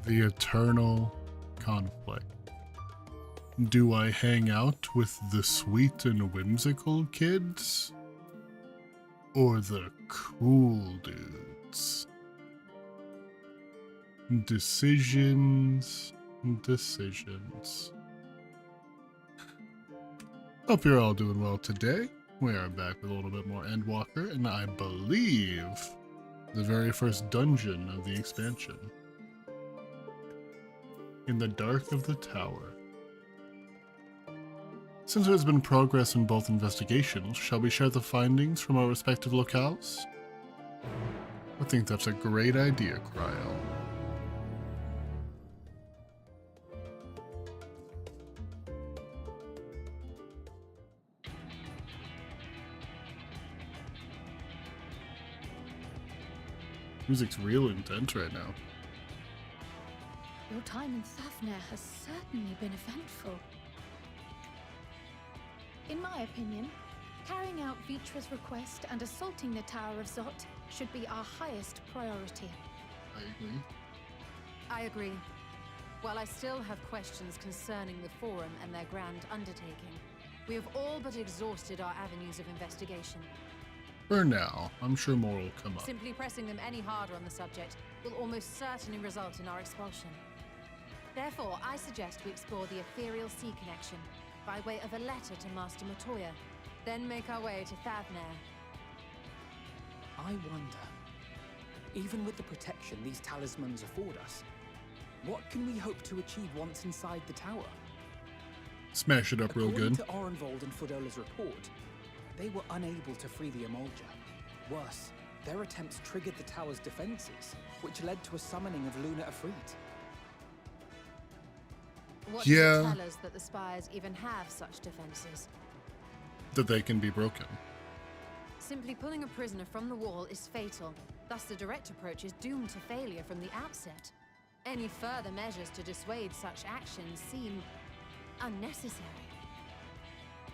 The eternal conflict. Do I hang out with the sweet and whimsical kids? Or the cool dudes? Decisions. Hope you're all doing well today. We are back with a little bit more Endwalker, and I believe the very first dungeon of the expansion. In the dark of the tower. Since there has been progress in both investigations, shall we share the findings from our respective locales? I think that's a great idea, Cryo. Music's real intense right now. Your time in Thafnir has certainly been eventful. In my opinion, carrying out Vitra's request and assaulting the Tower of Zot should be our highest priority. I agree. I agree. While I still have questions concerning the Forum and their grand undertaking, we have all but exhausted our avenues of investigation. For now, I'm sure more will come up. Simply pressing them any harder on the subject will almost certainly result in our expulsion. Therefore, I suggest we explore the ethereal sea connection by way of a letter to Master Matoya, then make our way to Thavnair. I wonder, even with the protection these talismans afford us, what can we hope to achieve once inside the tower? Smash it up real good. According to Orenvold and Fodola's report, they were unable to free the Emolja. Worse, their attempts triggered the tower's defenses, which led to a summoning of Luna Afrit. What Yeah. does it tell us that the Spires even have such defenses? That they can be broken. Simply pulling a prisoner from the wall is fatal. Thus, the direct approach is doomed to failure from the outset. Any further measures to dissuade such actions seem unnecessary.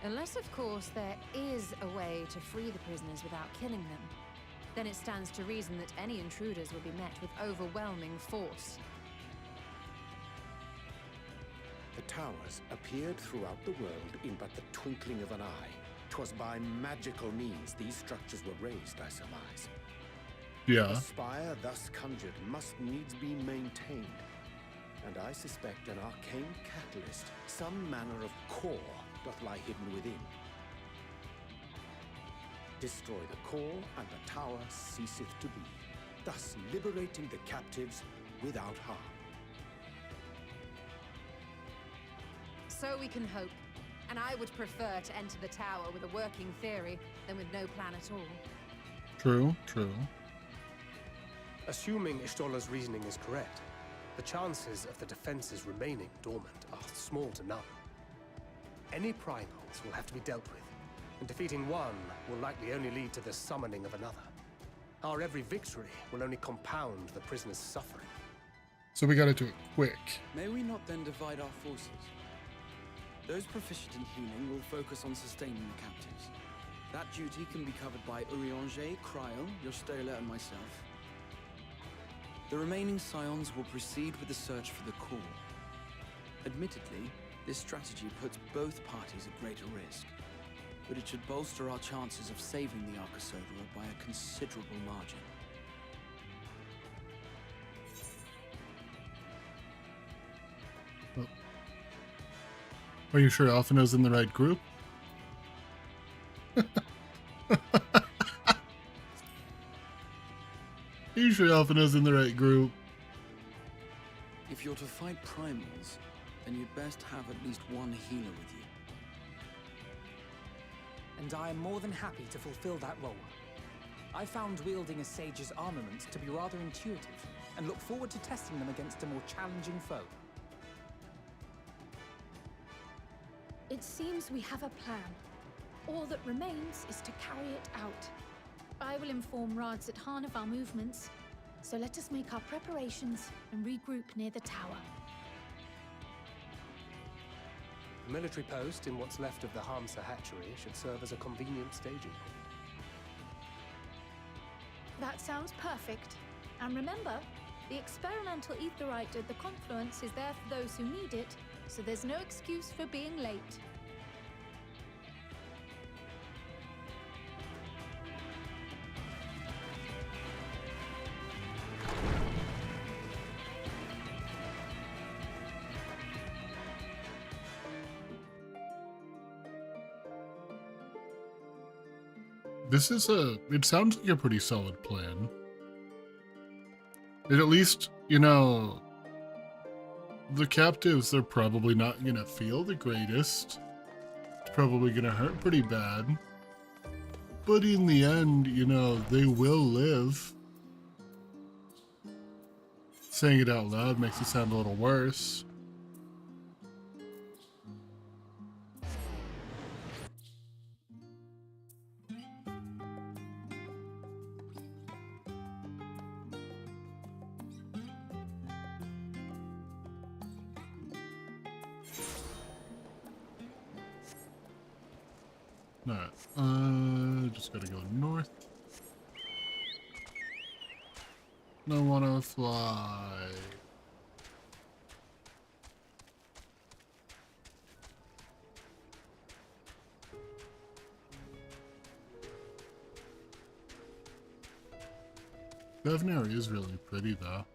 Unless, of course, there is a way to free the prisoners without killing them. Then it stands to reason that any intruders will be met with overwhelming force. The towers appeared throughout the world in but the twinkling of an eye. 'Twas by magical means these structures were raised, I surmise. Yeah. A spire thus conjured must needs be maintained, and I suspect an arcane catalyst, some manner of core, doth lie hidden within. Destroy the core, and the tower ceaseth to be, thus liberating the captives without harm. So we can hope. And I would prefer to enter the tower with a working theory than with no plan at all. True, true. Assuming Ishtola's reasoning is correct, the chances of the defenses remaining dormant are small to none. Any primals will have to be dealt with, and defeating one will likely only lead to the summoning of another. Our every victory will only compound the prisoner's suffering. So we gotta do it quick. May we not then divide our forces? Those proficient in healing will focus on sustaining the captives. That duty can be covered by Urianger, Cryo, Yostola, and myself. The remaining scions will proceed with the search for the core. Admittedly, this strategy puts both parties at greater risk, but it should bolster our chances of saving the Arcosodra by a considerable margin. Are you sure Alphina's in the right group? Are you sure Alphina's in the right group? If you're to fight primals, then you'd best have at least one healer with you. And I am more than happy to fulfill that role. I found wielding a sage's armament to be rather intuitive, and look forward to testing them against a more challenging foe. It seems we have a plan. All that remains is to carry it out. I will inform Rads at Han of our movements, so let us make our preparations and regroup near the tower. The military post in what's left of the Hamsa hatchery should serve as a convenient staging point. That sounds perfect. And remember, The experimental aetherite at the confluence is there for those who need it, so there's no excuse for being late. It sounds like a pretty solid plan. It at least, you know, the captives, they're probably not gonna feel the greatest. It's probably gonna hurt pretty bad. But in the end, you know, they will live. Saying it out loud makes it sound a little worse. Alright, just gotta go north. I wanna fly. Bevnary is really pretty though.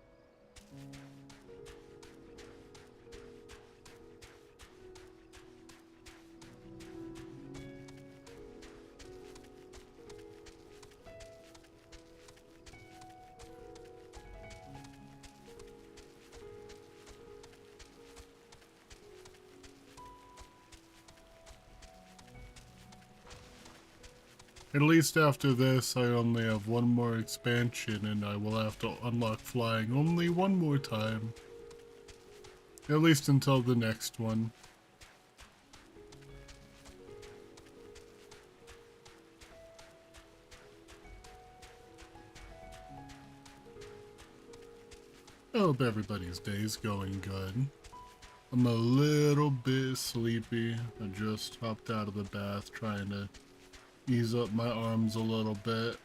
At least after this, I only have one more expansion and I will have to unlock flying only one more time. At least until the next one. I hope everybody's day's going good. I'm a little bit sleepy. I just hopped out of the bath trying to ease up my arms a little bit.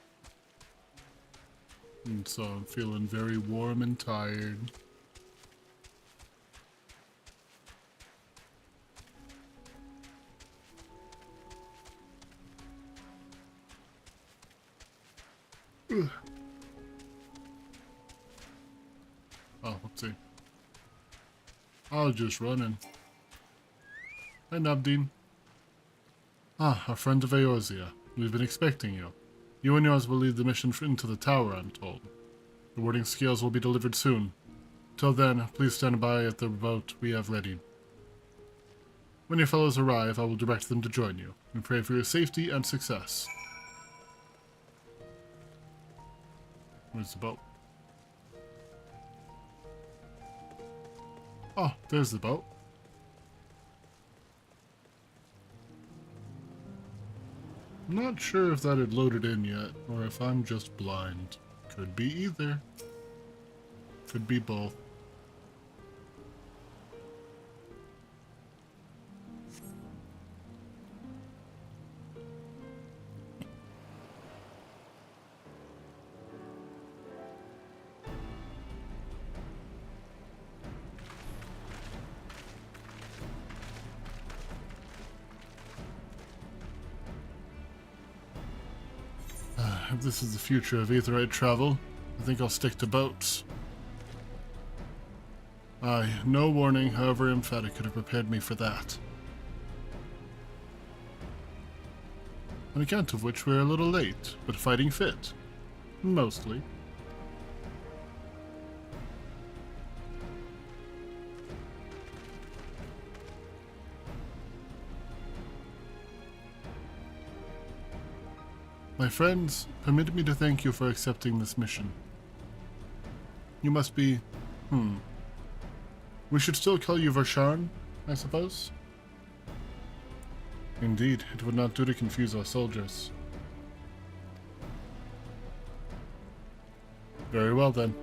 And so I'm feeling very warm and tired. Ugh. Oh, let's see. I was just running. Hi, Nabdeen. Ah, a friend of Eorzea. We've been expecting you. You and yours will lead the mission into the tower, I'm told. The warding scales will be delivered soon. Till then, please stand by at the boat we have ready. When your fellows arrive, I will direct them to join you, and pray for your safety and success. Where's the boat? Oh, there's the boat. I'm not sure if that had loaded in yet, or if I'm just blind. Could be either. Could be both. If this is the future of aetherite travel, I think I'll stick to boats. Aye, no warning, however emphatic, could have prepared me for that. On account of which we're a little late, but fighting fit. Mostly. My friends, permit me to thank you for accepting this mission. You must be... We should still call you Versharn, I suppose? Indeed, it would not do to confuse our soldiers. Very well then.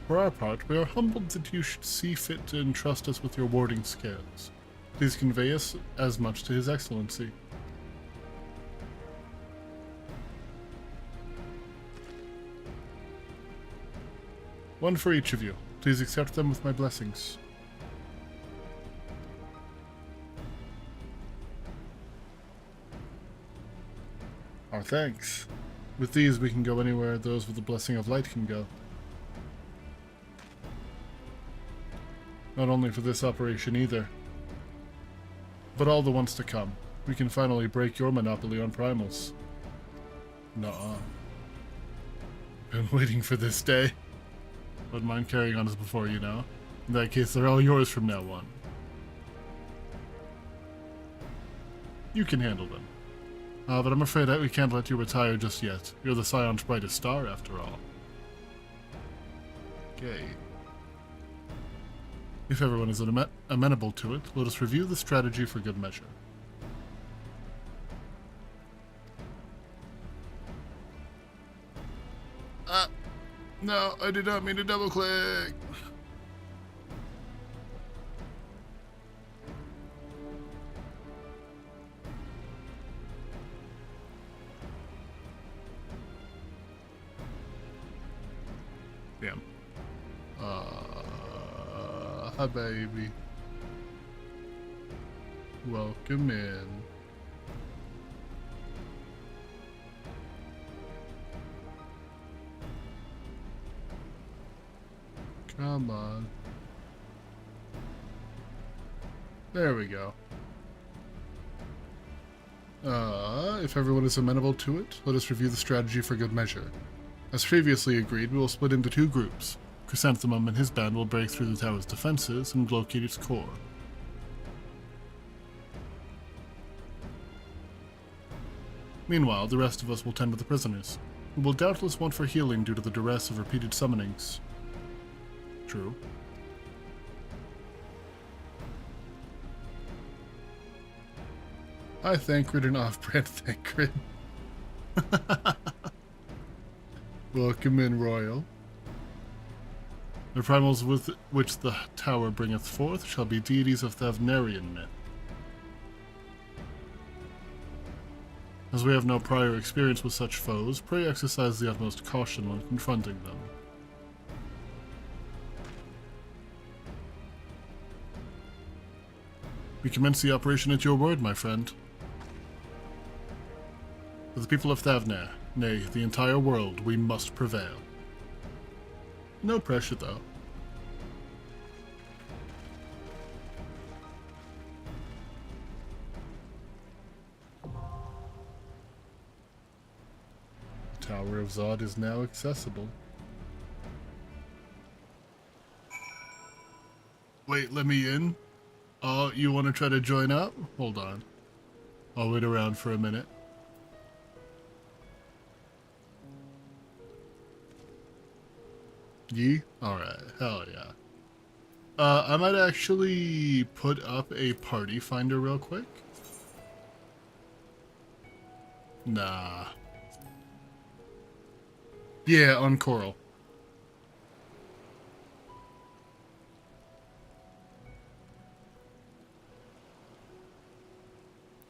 For our part, we are humbled that you should see fit to entrust us with your warding scales. Please convey us as much to His Excellency. One for each of you. Please accept them with my blessings. Our thanks. With these, we can go anywhere those with the blessing of light can go. Not only for this operation either, but all the ones to come. We can finally break your monopoly on primals. Nuh-uh. Been waiting for this day. Wouldn't mind carrying on as before, you know. In that case, they're all yours from now on. You can handle them. But I'm afraid that we can't let you retire just yet. You're the Scion's brightest star, after all. Okay. If everyone is amenable to it, let us review the strategy for good measure. No, I did not mean to double-click. Damn. Hi, baby. Welcome in. Come on. There we go. If everyone is amenable to it, let us review the strategy for good measure. As previously agreed, we will split into two groups. Chrysanthemum and his band will break through the tower's defenses and locate its core. Meanwhile, the rest of us will tend to the prisoners, who will doubtless want for healing due to the duress of repeated summonings. True. Hi, Thancred and off-brand Thancred. Welcome in, Royal. The primals with which the tower bringeth forth shall be deities of Thavnarian myth. As we have no prior experience with such foes, pray exercise the utmost caution when confronting them. We commence the operation at your word, my friend. For the people of Thavner, nay, the entire world, we must prevail. No pressure, though. The Tower of Zod is now accessible. Wait, let me in? Oh, you want to try to join up? Hold on. I'll wait around for a minute. Yee? Alright, hell yeah. I might actually put up a party finder real quick. Nah. Yeah, on Coral.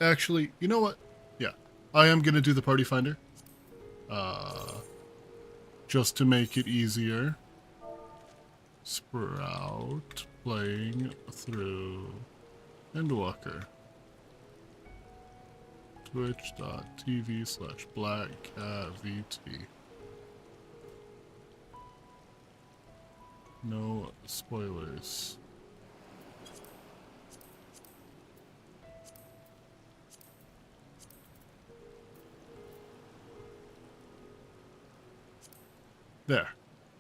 Actually, you know what? Yeah, I am gonna do the party finder. Just to make it easier. Sprout playing through Endwalker. Twitch.tv/blackcatvt. No spoilers. There.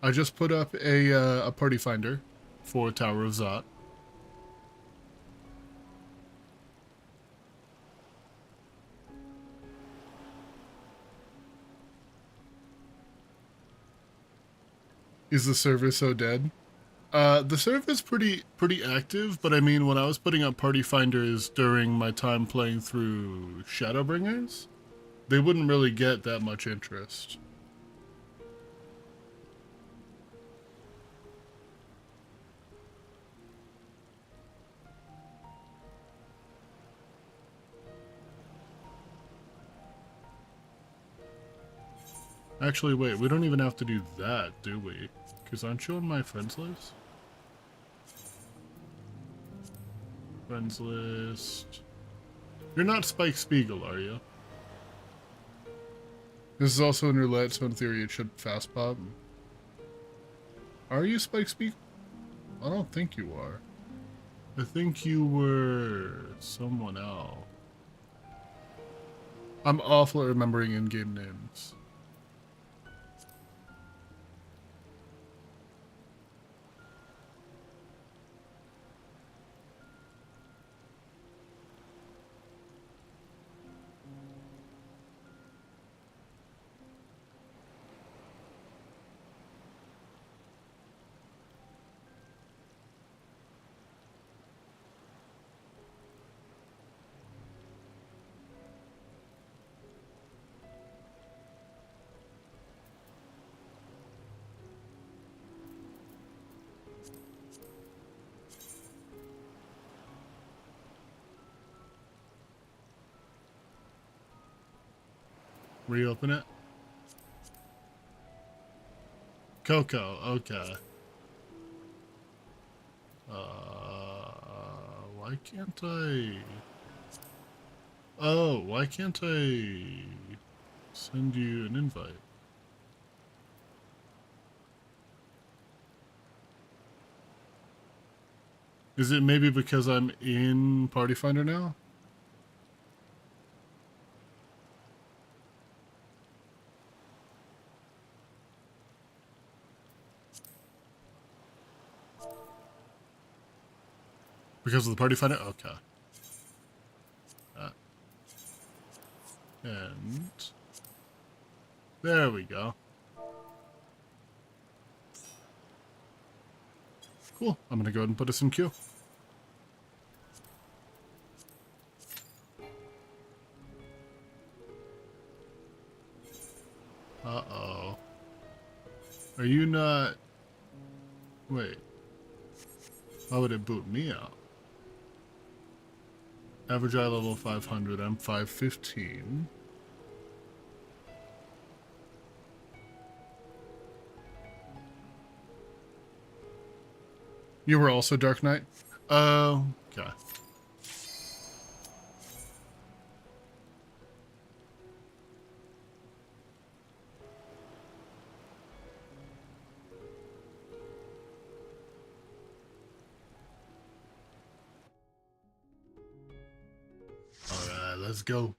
I just put up a party finder for Tower of Zot. Is the server so dead? The server's pretty active, but I mean, when I was putting up party finders during my time playing through Shadowbringers, they wouldn't really get that much interest. Actually, wait, we don't even have to do that, do we? Because aren't you on my friends list? Friends list. You're not Spike Spiegel, are you? This is also in roulette, so in theory it should fast pop. Are you Spike Spiegel? I don't think you are. I think you were someone else. I'm awful at remembering in-game names. Reopen it. Coco, okay. Why can't I? Oh, why can't I send you an invite? Is it maybe because I'm in Party Finder now? Because of the Party Finder? Okay. And there we go. Cool. I'm gonna go ahead and put us in queue. Uh-oh. Are you not... Wait. Why would it boot me out? Average eye level 500. I'm 515. You were also Dark Knight? Oh, okay. Alright, let's go.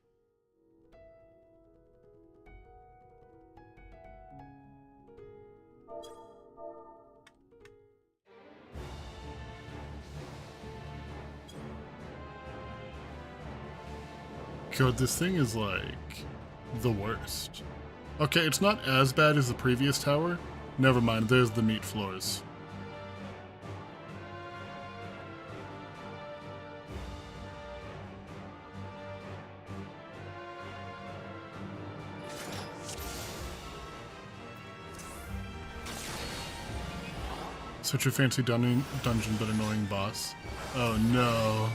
God, this thing is like the worst. Okay, it's not as bad as the previous tower. Never mind, there's the meat floors. Such a fancy dungeon, but annoying boss. Oh no.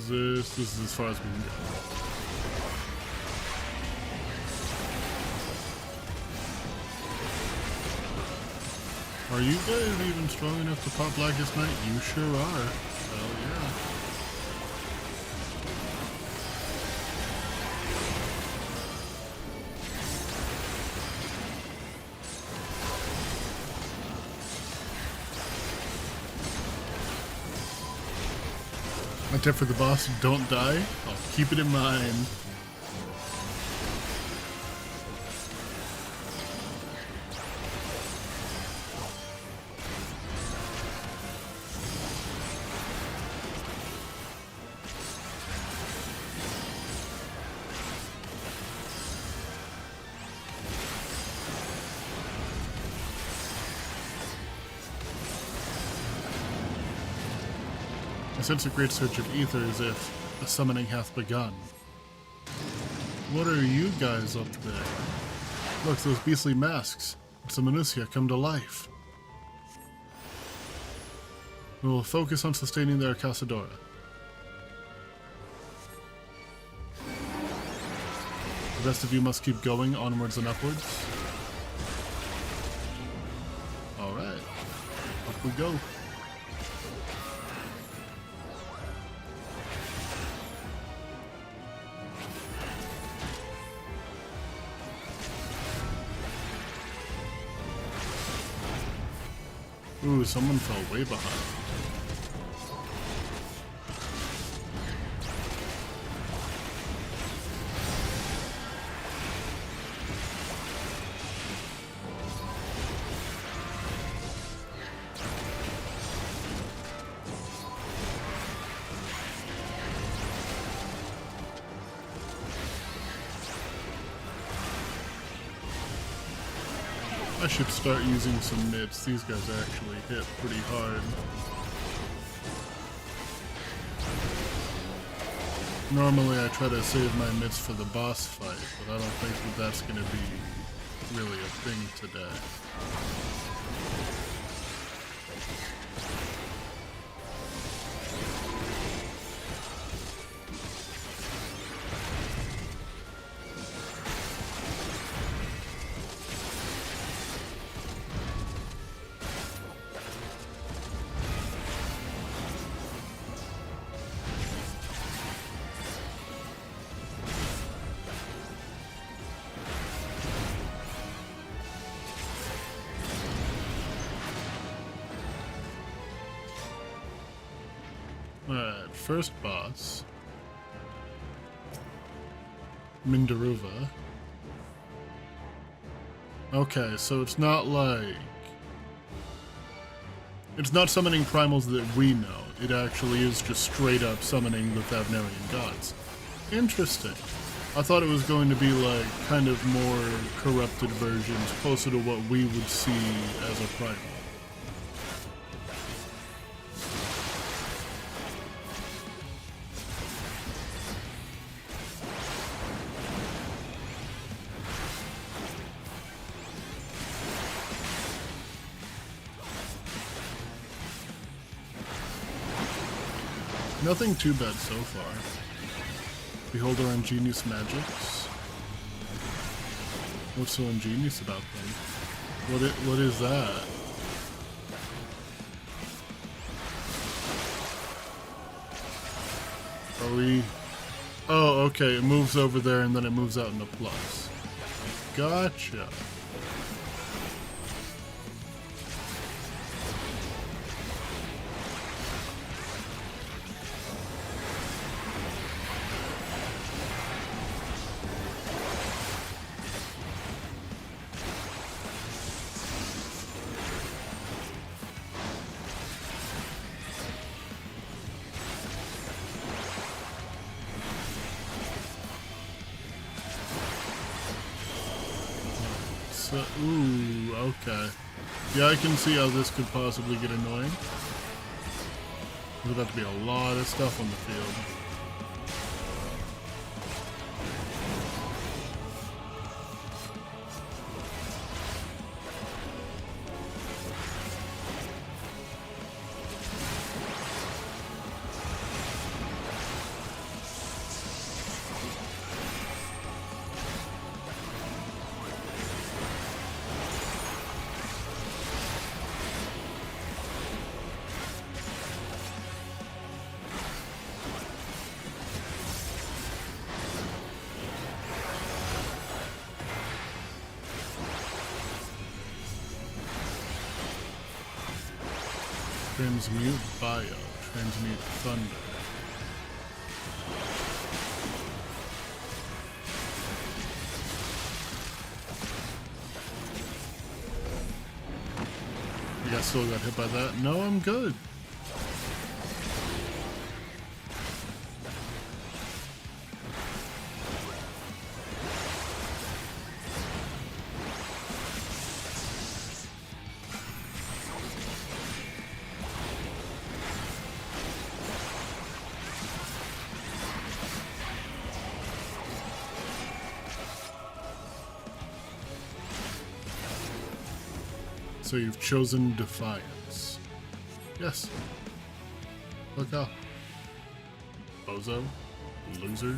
This is as far as we can go. Are you guys even strong enough to pop Blackest Night? You sure are. Hell yeah. My tip for the boss, don't die. I'll keep it in mind. I sense a great surge of ether as if a summoning hath begun. What are you guys up to there? Look, those beastly masks. It's the Minutia come to life. We will focus on sustaining their Casadora. The rest of you must keep going onwards and upwards. Alright, up we go. Ooh, someone fell way behind. I should start using some mitts. These guys actually hit pretty hard. Normally I try to save my mitts for the boss fight, but I don't think that that's going to be really a thing today. Alright, first boss. Mindaruva. Okay, so it's not like... It's not summoning primals that we know. It actually is just straight up summoning the Thavnarian gods. Interesting. I thought it was going to be like kind of more corrupted versions, closer to what we would see as a primal. Nothing too bad so far. Behold our ingenious magics. What's so ingenious about them? What is that? Are we... Oh, okay, it moves over there and then it moves out into plus. Gotcha. Ooh, okay. Yeah, I can see how this could possibly get annoying. There's about to be a lot of stuff on the field. Transmute Bio, Transmute Thunder. You guys still got hit by that? No, I'm good. So you've chosen Defiance. Yes. Look up. Bozo. Loser.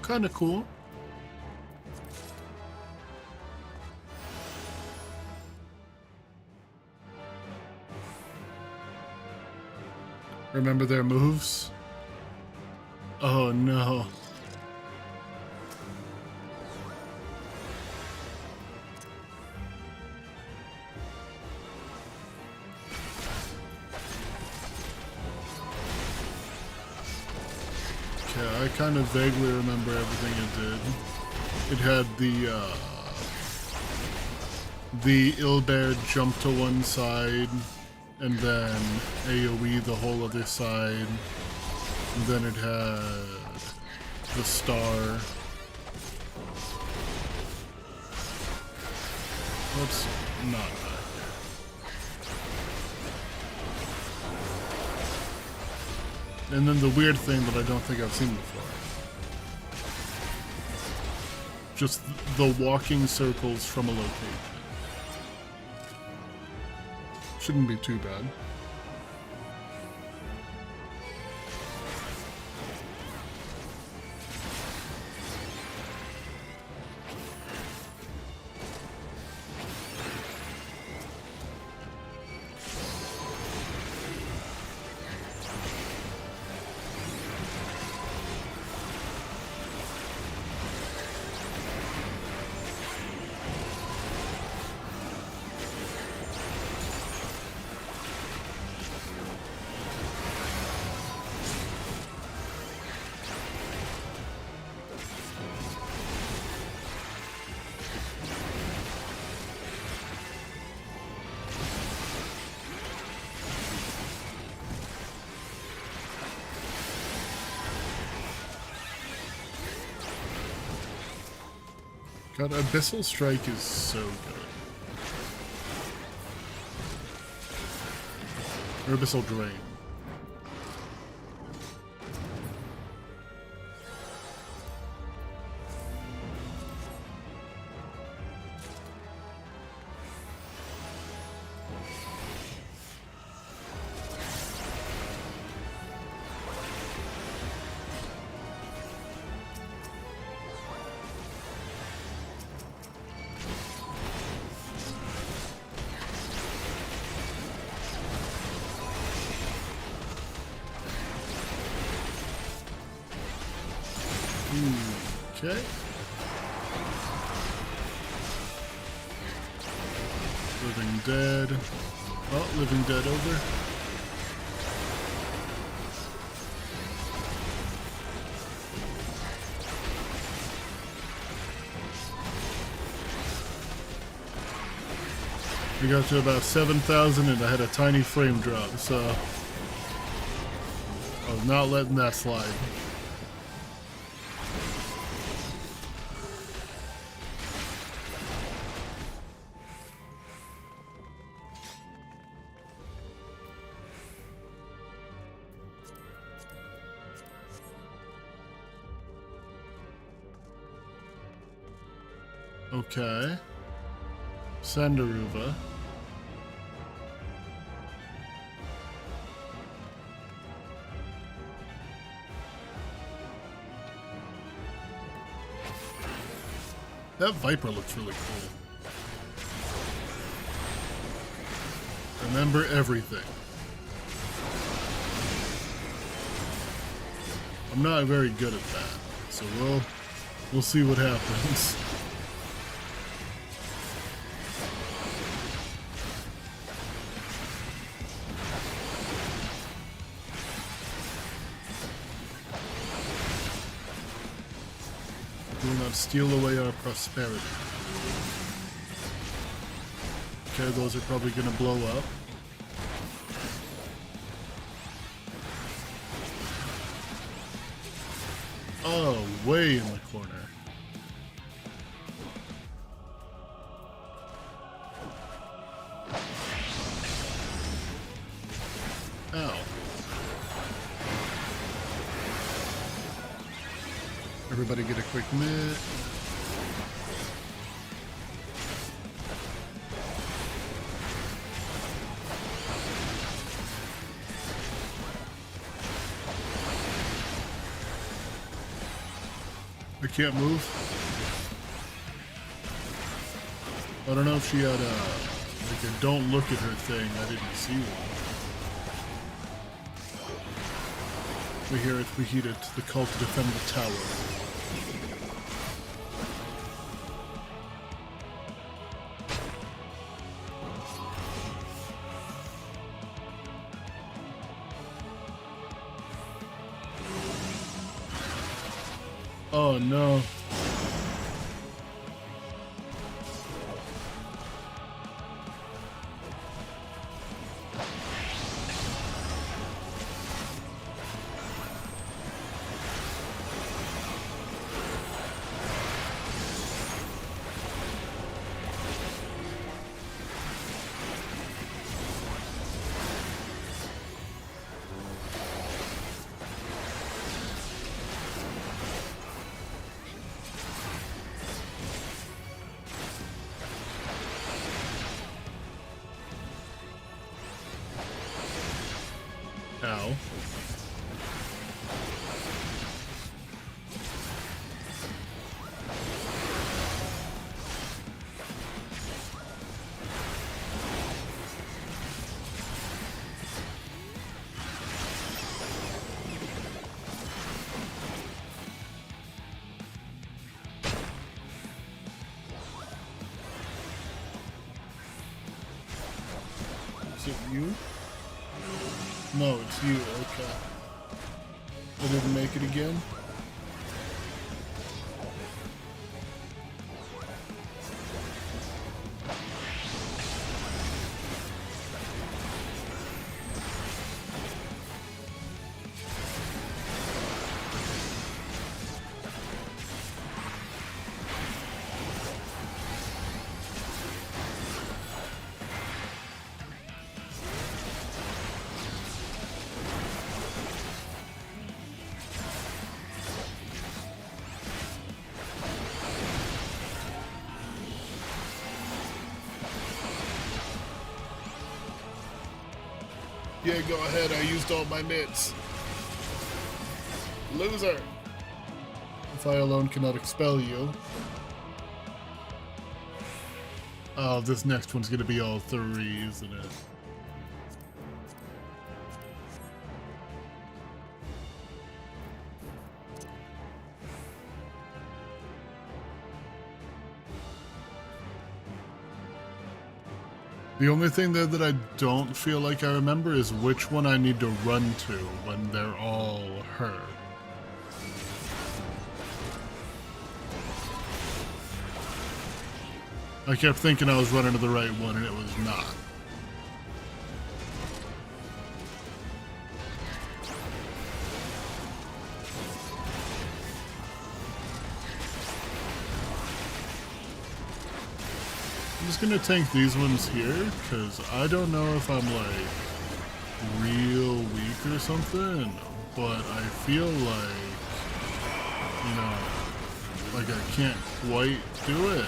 Kinda cool. Remember their moves? Oh no. Okay, I kind of vaguely remember everything it did. It had the Ilbear jump to one side, and then AoE the whole other side. And then it had the star. Let's not die. And then the weird thing that I don't think I've seen before. Just the walking circles from a location. Shouldn't be too bad. God, Abyssal Strike is so good. Or Abyssal Drain. Okay. Living Dead. Oh, Living Dead over. We got to about 7,000 and I had a tiny frame drop, so I was not letting that slide. Okay. Sandaruva. That Viper looks really cool. Remember everything. I'm not very good at that, so we'll see what happens. Do not steal away our prosperity. Okay, those are probably gonna blow up. Oh, way in the corner. Ow. Everybody get a quick mitt. I can't move. I don't know if she had a, like a don't look at her thing. I didn't see one. We hear it, we heed it. The call to defend the tower. Oh no. Ow. Is it you? No, it's you, okay. I didn't make it again? Yeah, go ahead. I used all my mitts. Loser! If I alone cannot expel you. Oh, this next one's gonna be all three, isn't it? The only thing there that I don't feel like I remember is which one I need to run to when they're all her. I kept thinking I was running to the right one and it was not. I'm just gonna tank these ones here, because I don't know if I'm like real weak or something, but I feel like, you know, like I can't quite do it.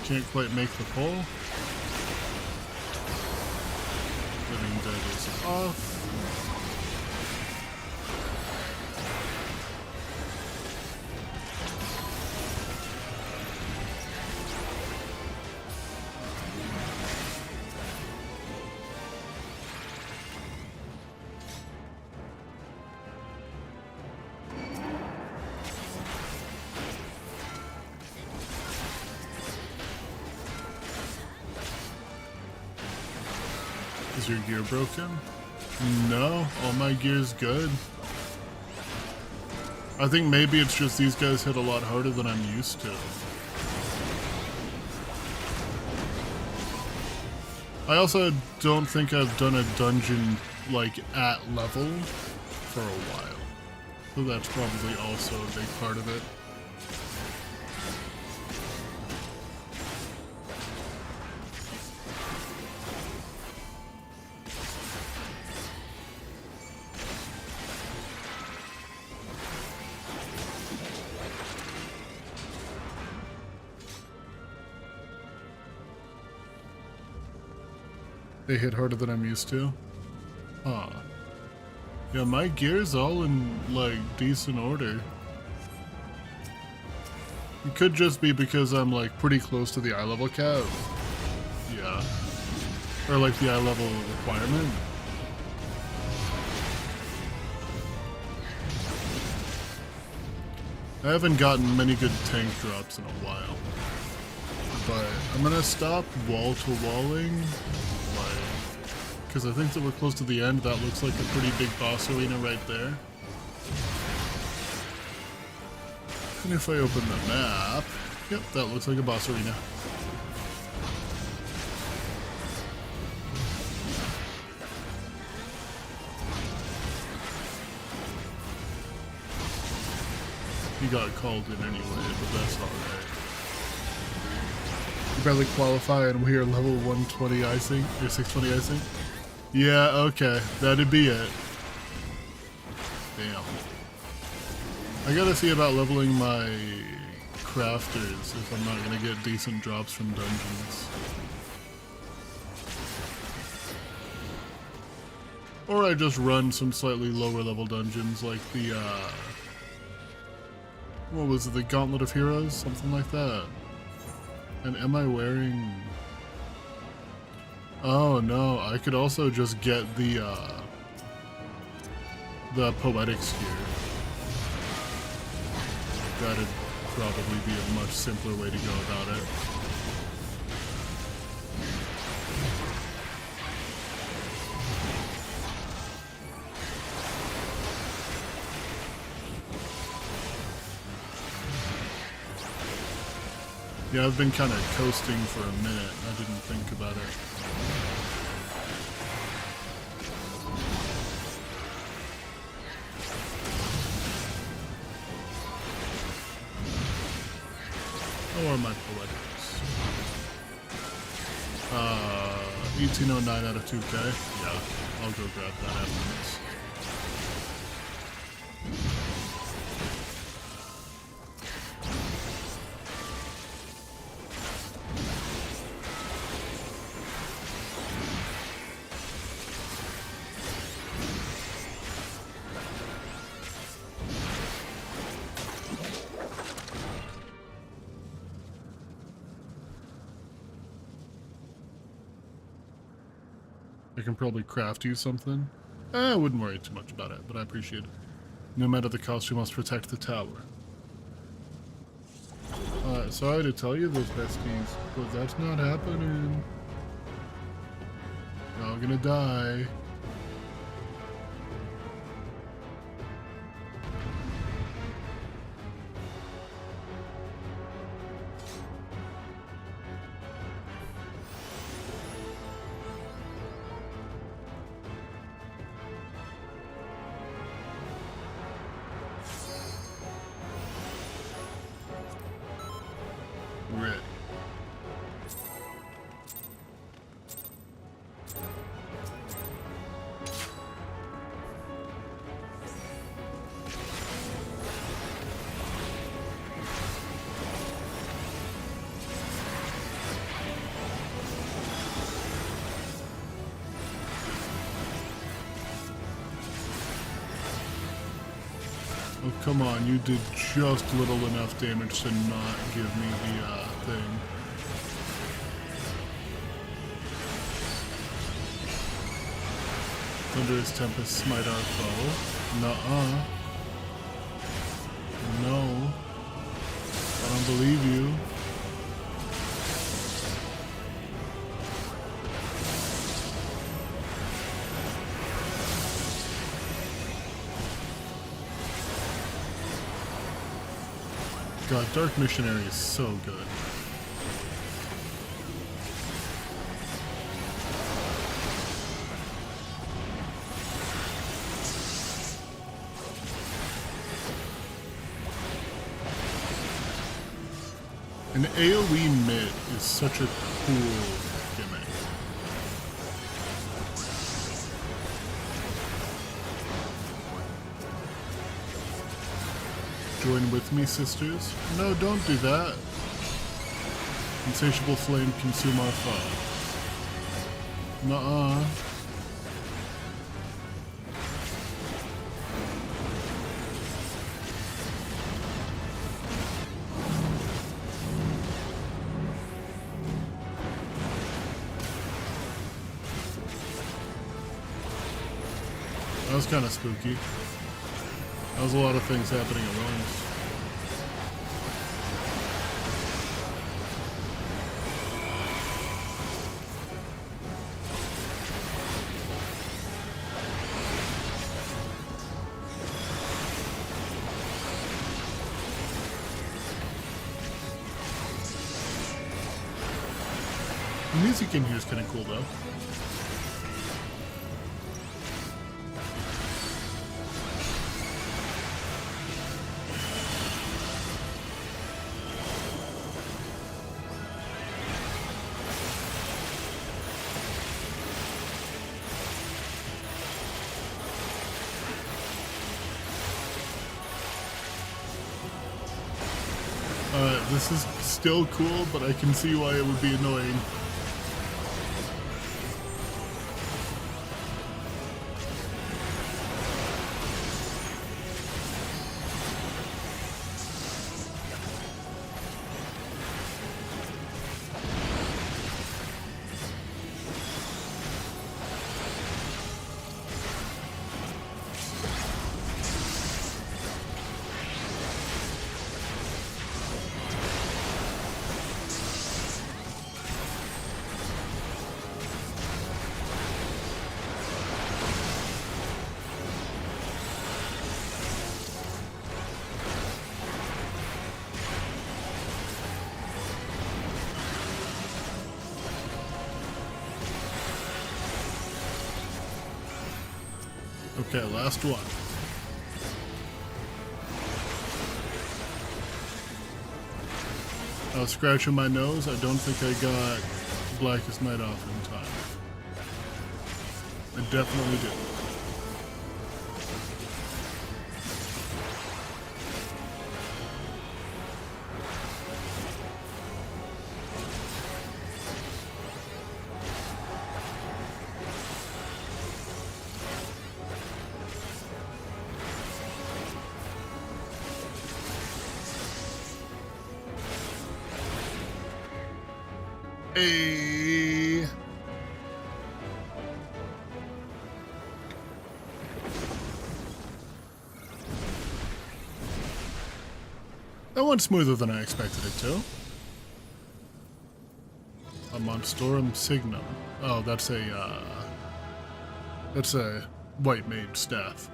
Can't quite make the pull. Living Dead is off. Is your gear broken? No, all my gear's good. I think maybe it's just these guys hit a lot harder than I'm used to. I also don't think I've done a dungeon like at level for a while. So that's probably also a big part of it. They hit harder than I'm used to. Huh. Yeah, my gear's all in, like, decent order. It could just be because I'm, like, pretty close to the eye level cap. Yeah. Or, like, the eye level requirement. I haven't gotten many good tank drops in a while. But I'm gonna stop wall-to-walling, like, because I think that we're close to the end. That looks like a pretty big boss arena right there. And if I open the map, yep, that looks like a boss arena. He got called in anyway, but that's alright. You barely qualify and we're level 120 icing, or 620 icing? Yeah, okay, that'd be it. Damn. I gotta see about leveling my crafters if I'm not gonna get decent drops from dungeons. Or I just run some slightly lower level dungeons like the, what was it, the Gauntlet of Heroes? Something like that. And am I wearing... Oh no, I could also just get the Poetics gear. That'd probably be a much simpler way to go about it. Yeah, I've been kind of coasting for a minute. I didn't think about it. Or my poetics. 1809 out of 2K. Yeah, I'll go grab that afterwards. I can probably craft you something. I wouldn't worry too much about it, but I appreciate it. No matter the cost, we must protect the tower. Sorry to tell you this, besties, but that's not happening. You're all gonna die. Red. Oh, come on, you did just little enough damage to not give me the, thing. Thunderous Tempest smite our foe. Nuh-uh. No. I don't believe you. God, Dark Missionary is so good. An AoE mid is such a cool gimmick. Join with me, sisters? No, don't do that. Insatiable flame consume our foe. Nuh-uh. That was kind of spooky. That was a lot of things happening at once. The music in here is kind of cool though. This is still cool, but I can see why it would be annoying. Okay, last one. I was scratching my nose. I don't think I got Blackest Night off in time. I definitely did. Hey. That went smoother than I expected it to. A Monstorum Signum. Oh, that's a white mage staff.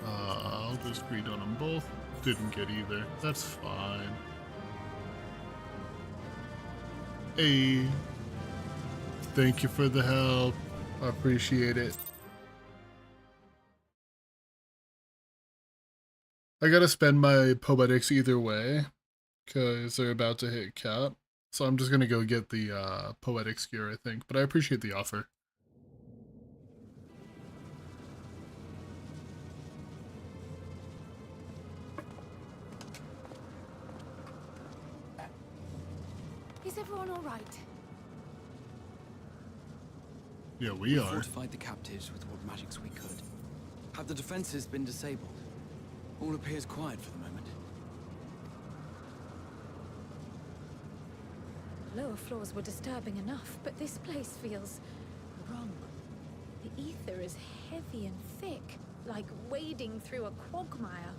I'll just read on them both. Didn't get either. That's fine. Hey. Thank you for the help. I appreciate it. I gotta spend my poetics either way, because they're about to hit cap. So I'm just gonna go get the poetics gear, I think. But I appreciate the offer. Is everyone all right? Yeah, we are. Fortified the captives with what magics we could. Have the defenses been disabled? All appears quiet for the moment. Lower floors were disturbing enough, but this place feels wrong. The ether is heavy and thick, like wading through a quagmire.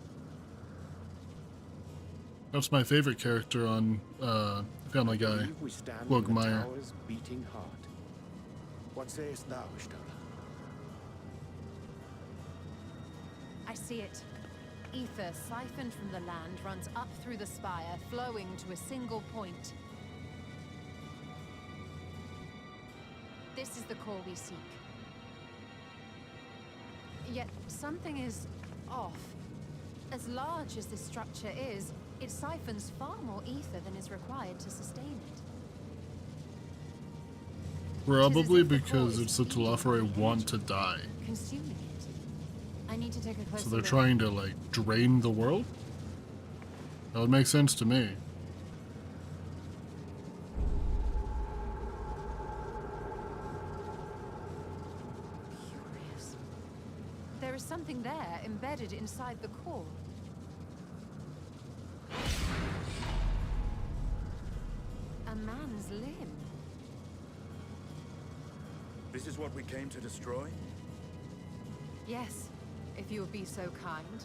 That's my favorite character on Family Guy. Believe we stand Quagmire. in the tower's beating heart. What sayest thou, Stola? I see it. Ether siphoned from the land runs up through the spire, flowing to a single point. This is the core we seek. Yet something is off. As large as this structure is, it siphons far more ether than is required to sustain it. Probably because it's a Telophari want to die. Consuming it. I need to take a closer So they're look. trying to, like, drain the world? That would make sense to me. Curious. There There is something there embedded inside the core. A man's limb. This is what we came to destroy? Yes, if you would be so kind.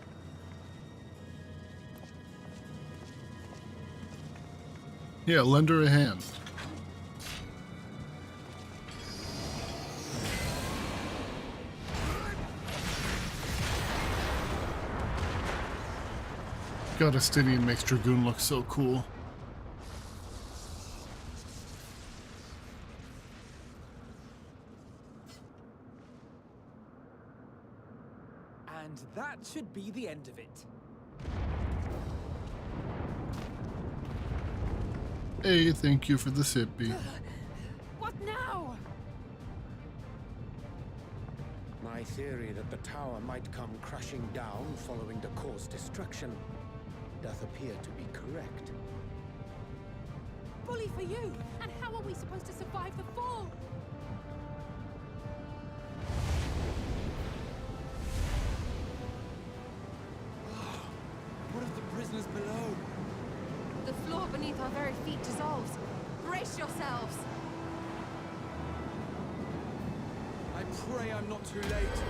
Yeah, lend her a hand. God, Estinian makes Dragoon look so cool. And that should be the end of it. Hey, thank you for the sippy. What now? My theory that the tower might come crashing down following the core's destruction doth appear to be correct. Bully for you! And how are we supposed to survive the fall? What of the prisoners below? The floor beneath our very feet dissolves. Brace yourselves! I pray I'm not too late.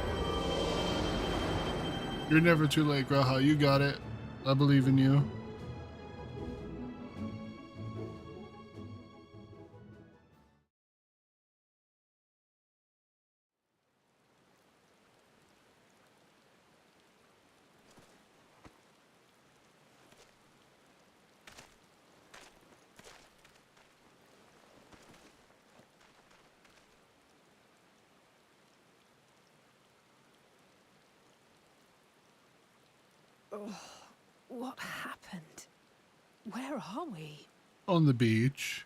You're never too late, Graha. You got it. I believe in you. What happened? Where are we? On the beach.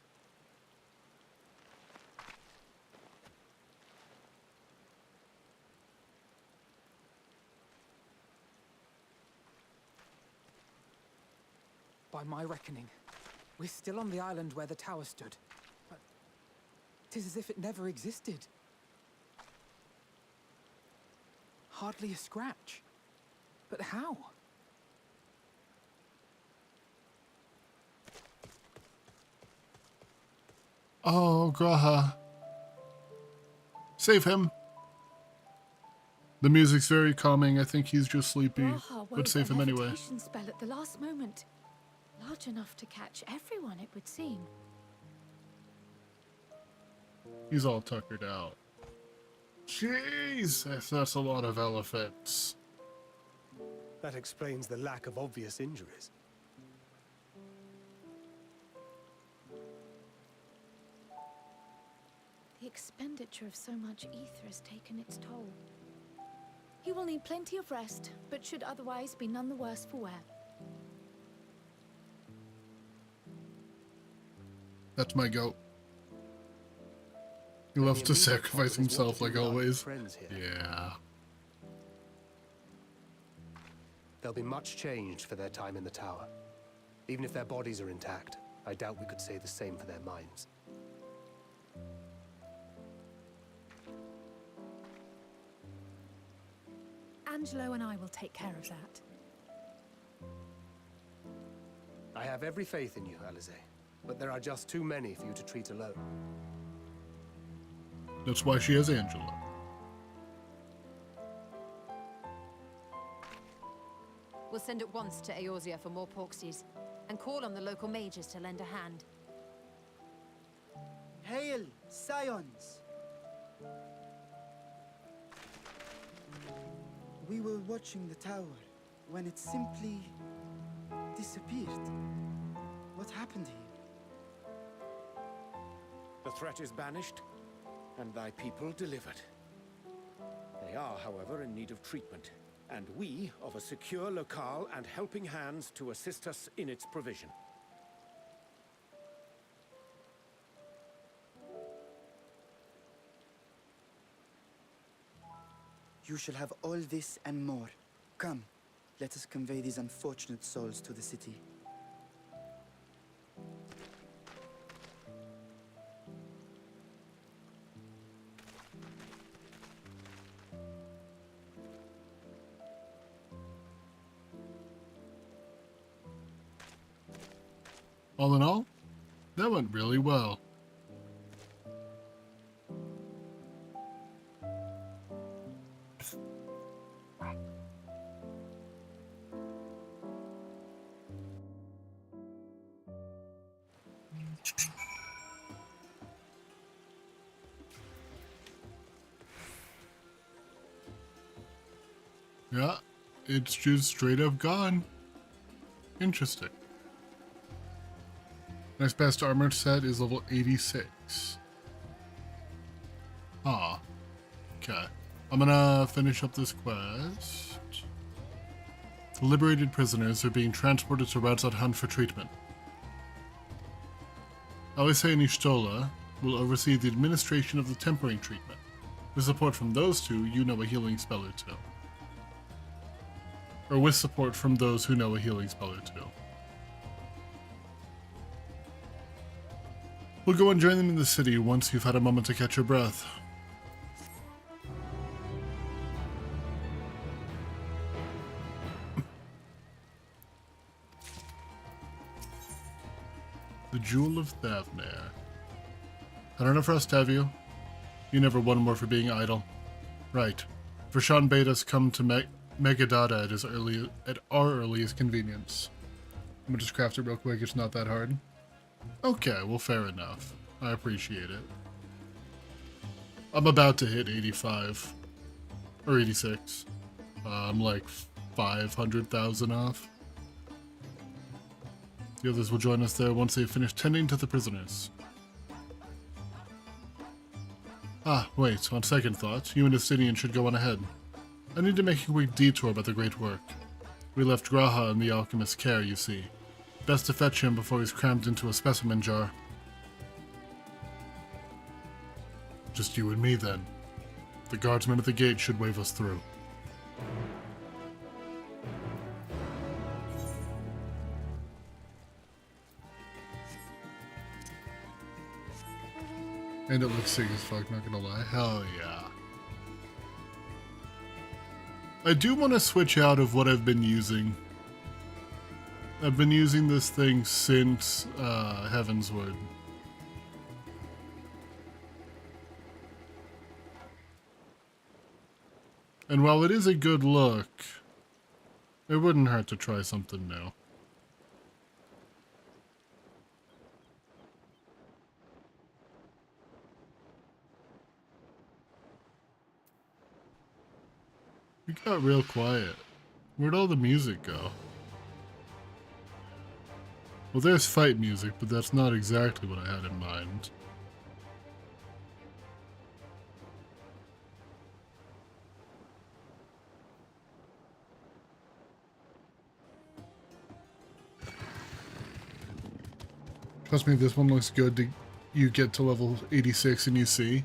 By my reckoning, we're still on the island where the tower stood. But 'tis as if it never existed. Hardly a scratch. But how? Oh, Graha. Save him. The music's very calming. I think he's just sleepy. Raha But wove save a him anyway. levitation spell at the last moment. Large enough to catch everyone, it would seem. He's all tuckered out. Jeez, that's a lot of elephants. That explains the lack of obvious injuries. The expenditure of so much ether has taken its toll. He will need plenty of rest, but should otherwise be none the worse for wear. That's my goat. He loves to sacrifice himself like always. Friends here. Yeah. There'll be much changed for their time in the tower. Even if their bodies are intact, I doubt we could say the same for their minds. Angelo and I will take care of that. I have every faith in you, Alize, but there are just too many for you to treat alone. That's why she has Angela. We'll send at once to Eorzea for more Porksies, and call on the local mages to lend a hand. Hail, Scions! We were watching the tower when it simply disappeared. What happened here? The threat is banished, and thy people delivered. They are, however, in need of treatment, and we of a secure locale and helping hands to assist us in its provision. You shall have all this and more. Come, let us convey these unfortunate souls to the city. All in all, that went really well. Yeah, it's just straight up gone. Interesting. Next best armor set is level 86. Ah, okay. I'm gonna finish up this quest. The liberated prisoners are being transported to Radzat Han for treatment. Alise and Ishtola will oversee the administration of the tempering treatment. With support from those two, you know a healing spell or two. Or with support from those who know a healing spell or two. We'll go and join them in the city once you've had a moment to catch your breath. The Jewel of Thavnair. Had enough rest, have you? You never won more for being idle. Right. Vershawn bade us come to Megadata at our earliest convenience. I'm gonna just craft it real quick, it's not that hard. Okay, well fair enough. I appreciate it. I'm about to hit 85. Or 86. I'm like 500,000 off. The others will join us there once they've finished tending to the prisoners. Ah, wait, on second thought, you and Estinian should go on ahead. I need to make a quick detour about the great work. We left Graha in the alchemist's care, you see. Best to fetch him before he's crammed into a specimen jar. Just you and me, then. The guardsmen at the gate should wave us through. And it looks sick as fuck, not gonna lie. Hell yeah. I do want to switch out of what I've been using. I've been using this thing since Heavensward. And while it is a good look, it wouldn't hurt to try something new. We got real quiet. Where'd all the music go? Well, there's fight music, but that's not exactly what I had in mind. Trust me, this one looks good. You get to level 86 and you see.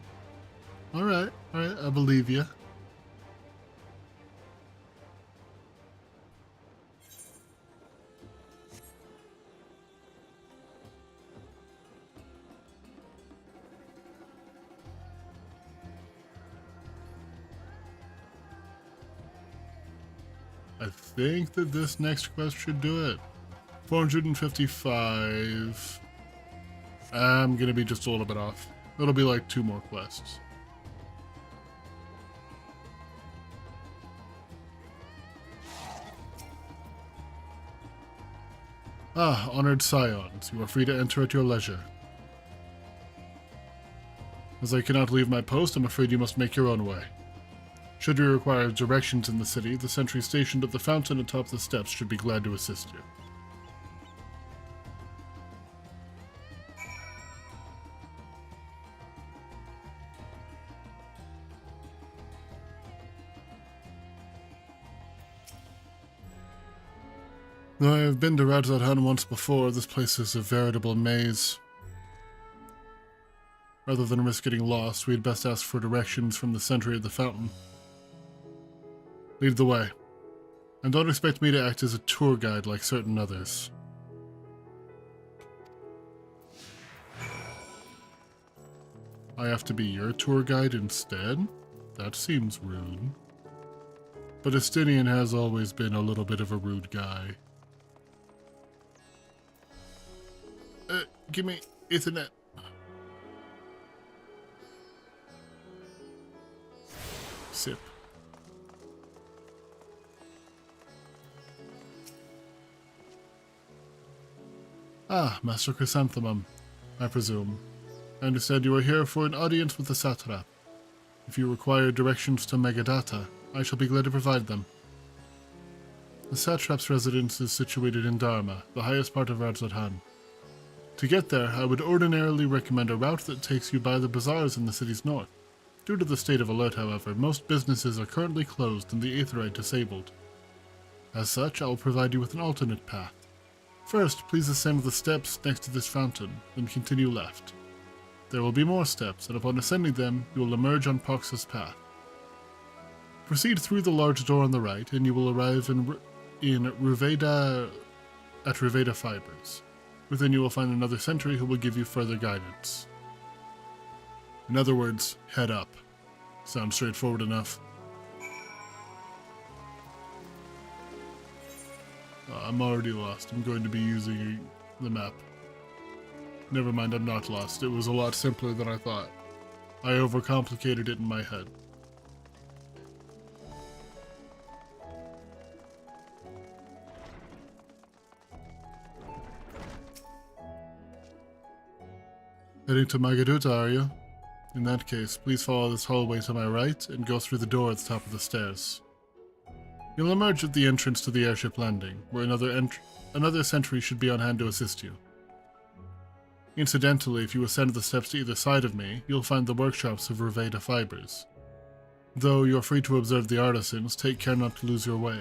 Alright, I believe you. I think that this next quest should do it. 455. I'm gonna be just a little bit off. It'll be like 2 more quests. Ah, honored scions, you are free to enter at your leisure. As I cannot leave my post, I'm afraid you must make your own way. Should you require directions in the city, the sentry stationed at the fountain atop the steps should be glad to assist you. Though I have been to Radzat Han once before, this place is a veritable maze. Rather than risk getting lost, we had best ask for directions from the sentry at the fountain. Lead the way. And don't expect me to act as a tour guide like certain others. I have to be your tour guide instead? That seems rude. But Estinian has always been a little bit of a rude guy. Give me Ethernet. Sip. Ah, Master Chrysanthemum, I presume. I understand you are here for an audience with the satrap. If you require directions to Megadata, I shall be glad to provide them. The satrap's residence is situated in Dharma, the highest part of Radzathan. To get there, I would ordinarily recommend a route that takes you by the bazaars in the city's north. Due to the state of alert, however, most businesses are currently closed and the Aetheryte disabled. As such, I will provide you with an alternate path. First, please ascend the steps next to this fountain, then continue left. There will be more steps, and upon ascending them, you will emerge on Pox's path. Proceed through the large door on the right, and you will arrive in Ruveda Fibers. Within you will find another sentry who will give you further guidance. In other words, head up. Sounds straightforward enough. I'm already lost. I'm going to be using the map. Never mind, I'm not lost. It was a lot simpler than I thought. I overcomplicated it in my head. Heading to Magaduta, are you? In that case, please follow this hallway to my right and go through the door at the top of the stairs. You'll emerge at the entrance to the airship landing, where another sentry should be on hand to assist you. Incidentally, if you ascend the steps to either side of me, you'll find the workshops of Ruveda Fibers. Though you're free to observe the artisans, take care not to lose your way.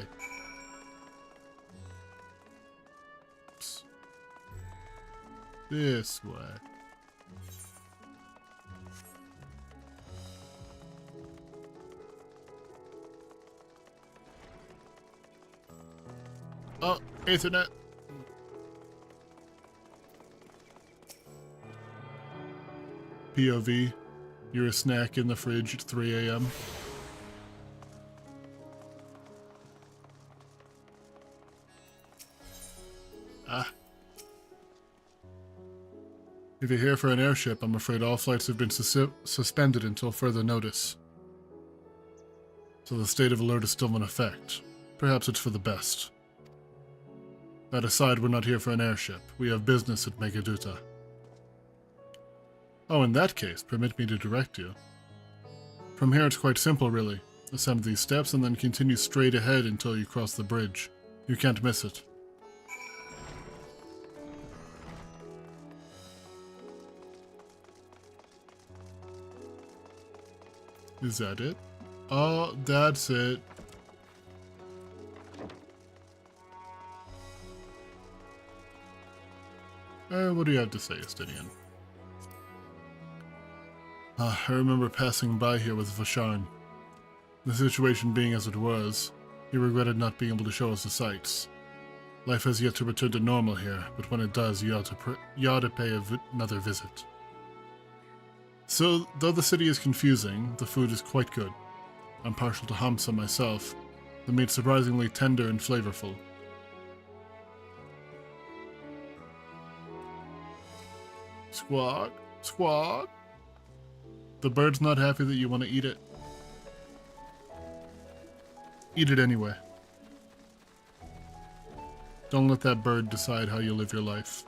Oops. This way. Oh, Ethernet. POV. You're a snack in the fridge at 3 a.m. Ah. If you're here for an airship, I'm afraid all flights have been suspended until further notice. So the state of alert is still in effect. Perhaps it's for the best. That aside, we're not here for an airship. We have business at Megaduta. Oh, in that case, permit me to direct you. From here it's quite simple, really. Ascend these steps and then continue straight ahead until you cross the bridge. You can't miss it. Is that it? Oh, that's it. What do you have to say, Estinian? I remember passing by here with Vasharn. The situation being as it was, he regretted not being able to show us the sights. Life has yet to return to normal here, but when it does, you ought to pay another visit. So, though the city is confusing, the food is quite good. I'm partial to hamsa myself. The meat's surprisingly tender and flavorful. Squawk, squawk. The bird's not happy that you want to eat it. Eat it anyway. Don't let that bird decide how you live your life.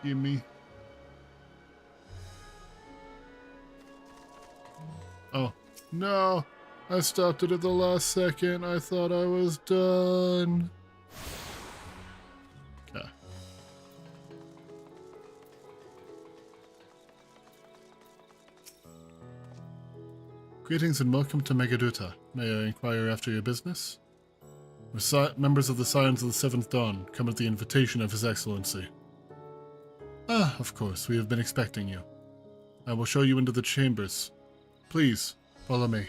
Gimme. Oh, no! I stopped it at the last second. I thought I was done. Okay. Greetings and welcome to Megaduta. May I inquire after your business? Members of the Scions of the Seventh Dawn come at the invitation of His Excellency. Ah, of course, we have been expecting you. I will show you into the chambers. Please, follow me.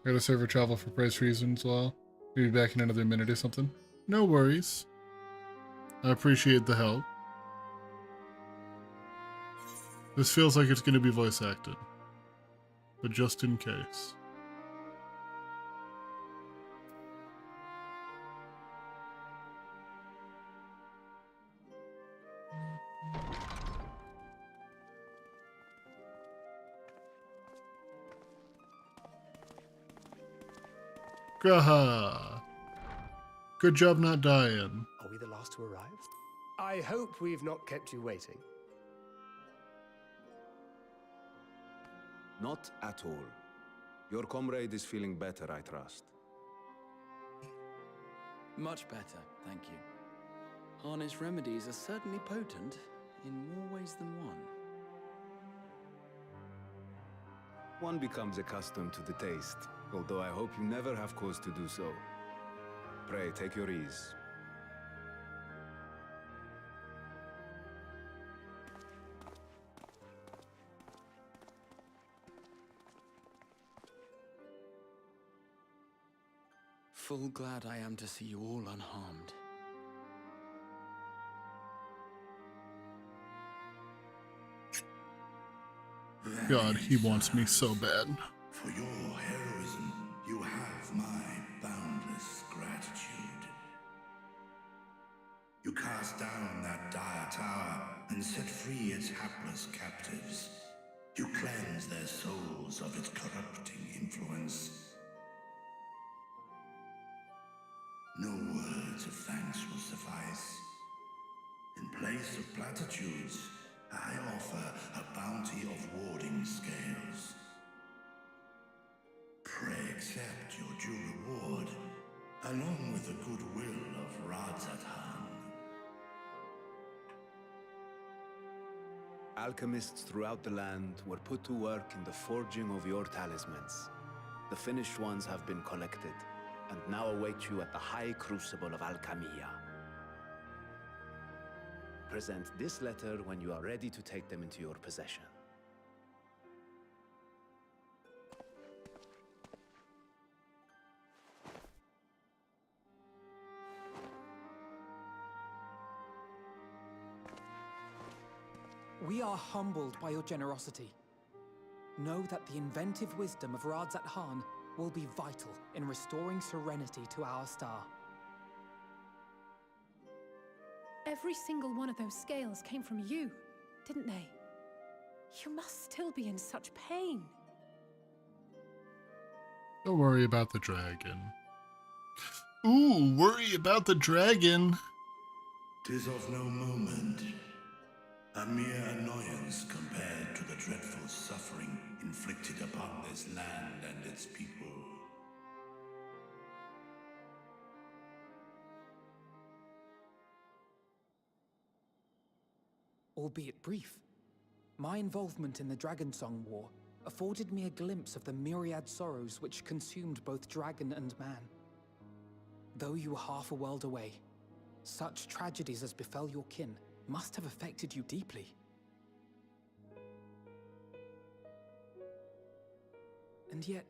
Gotta server travel for price reasons, lol. We'll be back in another minute or something. No worries. I appreciate the help. This feels like it's going to be voice acted. But just in case. Graha! Good job not dying. Are we the last to arrive? I hope we've not kept you waiting. Not at all. Your comrade is feeling better, I trust. Much better, thank you. Harness remedies are certainly potent, in more ways than one. One becomes accustomed to the taste, although I hope you never have cause to do so. Pray, take your ease. Full glad I am to see you all unharmed. God, he wants me so bad. For your heroism, you have my boundless gratitude. You cast down that dire tower and set free its hapless captives. You cleanse their souls of its corrupting influence. No words of thanks will suffice. In place of platitudes, I offer a bounty of warding scales. Pray accept your due reward, along with the goodwill of Radzatan. Alchemists throughout the land were put to work in the forging of your talismans. The finished ones have been collected, and now await you at the High Crucible of Alchemia. Present this letter when you are ready to take them into your possession. We are humbled by your generosity. Know that the inventive wisdom of Radzat-Han will be vital in restoring serenity to our star. Every single one of those scales came from you, didn't they? You must still be in such pain. Don't worry about the dragon. Ooh, worry about the dragon. 'Tis of no moment. A mere annoyance compared to the dreadful suffering inflicted upon this land and its people. Albeit brief, my involvement in the Dragonsong War afforded me a glimpse of the myriad sorrows which consumed both dragon and man. Though you were half a world away, such tragedies as befell your kin must have affected you deeply. And yet,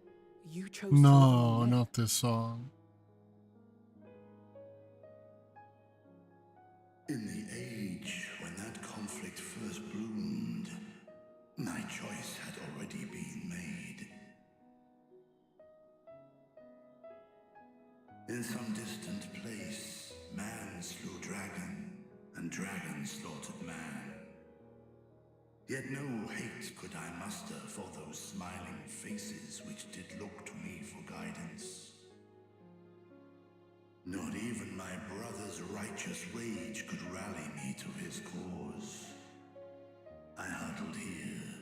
you chose to live No, on not this song. In the age when that conflict first bloomed, my choice had already been made. In some distant place, man slew dragon, and dragon slaughtered man. Yet no hate could I muster for those smiling faces which did look to me for guidance. Not even my brother's righteous rage could rally me to his cause. I huddled here,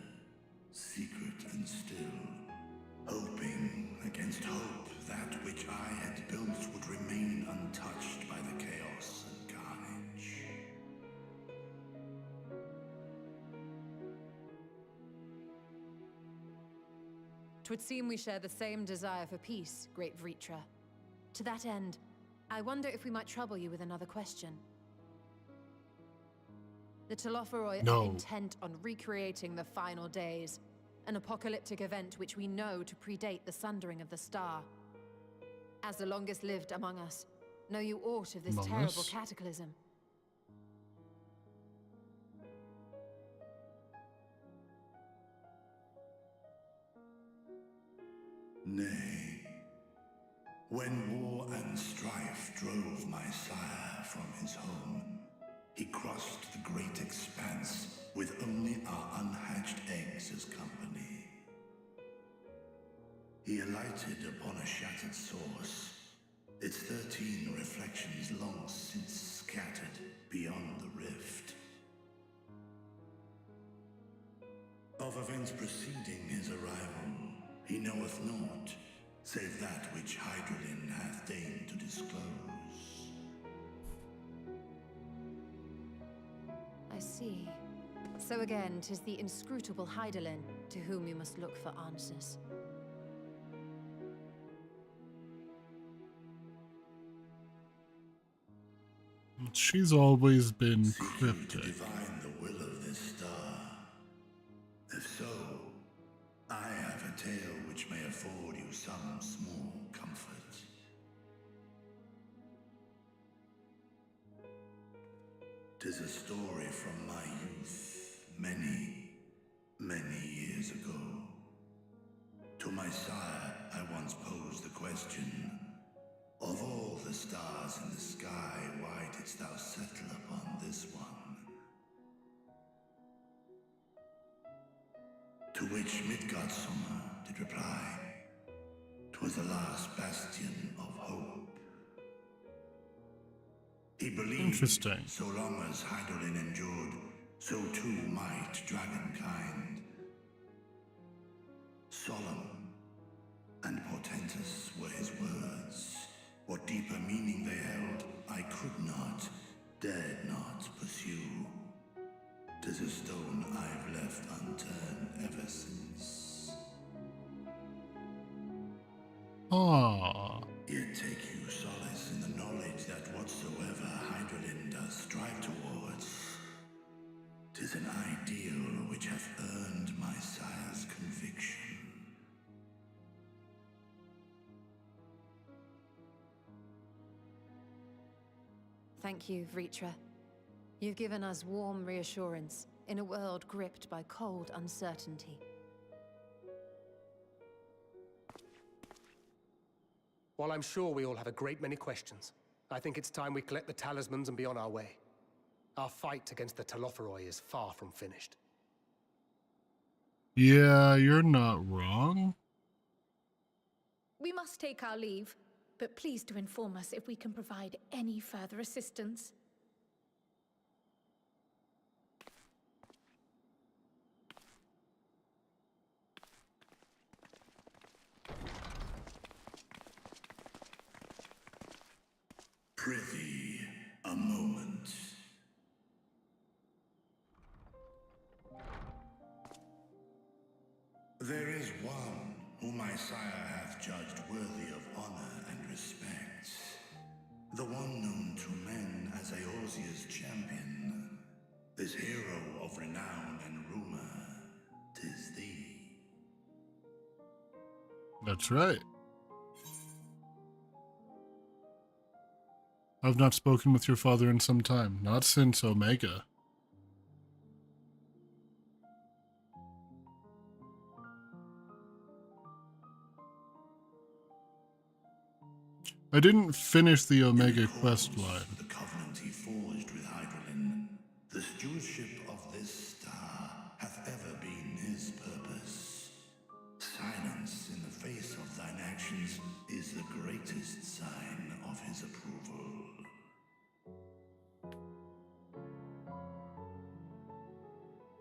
secret and still, hoping against hope that which I had built would remain untouched by the chaos and carnage. 'Twould seem we share the same desire for peace, great Vritra. To that end, I wonder if we might trouble you with another question. The Telophoroi No. are intent on recreating the final days, an apocalyptic event which we know to predate the sundering of the star. As the longest lived among us, know you aught of this Among terrible us? cataclysm? Nay. When war and strife drove my sire from his home, he crossed the great expanse with only our unhatched eggs as company. He alighted upon a shattered source, its 13 reflections long since scattered beyond the rift. Of events preceding his arrival, he knoweth naught, save that which Hydralin hath deigned to disclose. I see. So again, 'tis the inscrutable Hydaelyn to whom you must look for answers. She's always been Seek you to cryptic. divine the will of this star. If so, I have a tale which may afford you some small comfort. 'Tis a story from my youth, many, many years ago. To my sire, I once posed the question, of all the stars in the sky, why didst thou settle upon this one? To which Midgardsummer did reply, 'twas the last bastion of hope. He believed, Interesting. so long as Hydaelyn endured, so too might dragonkind. Solemn and portentous were his words. What deeper meaning they held, I could not, dared not pursue. 'Tis a stone I've left unturned ever since. Ah, Yet take you solace in the knowledge that whatsoever Hydralyn does strive towards, 'tis an ideal which hath earned my sire's conviction. Thank you, Vritra. You've given us warm reassurance in a world gripped by cold uncertainty. While I'm sure we all have a great many questions, I think it's time we collect the talismans and be on our way. Our fight against the Telophoroi is far from finished. yeah, you're not wrong. We must take our leave, but please do inform us if we can provide any further assistance. Prithee, a moment. There is one whom my sire hath judged worthy of honor and respect. The one known to men as Eorzea's champion. This hero of renown and rumor, 'tis thee. That's right. I've not spoken with your father in some time, not since Omega. I didn't finish the Omega quest line. The covenant he forged with Hydralyn, the stewardship of this star hath ever been his purpose. Silence in the face of thine actions is the greatest sign of his approval.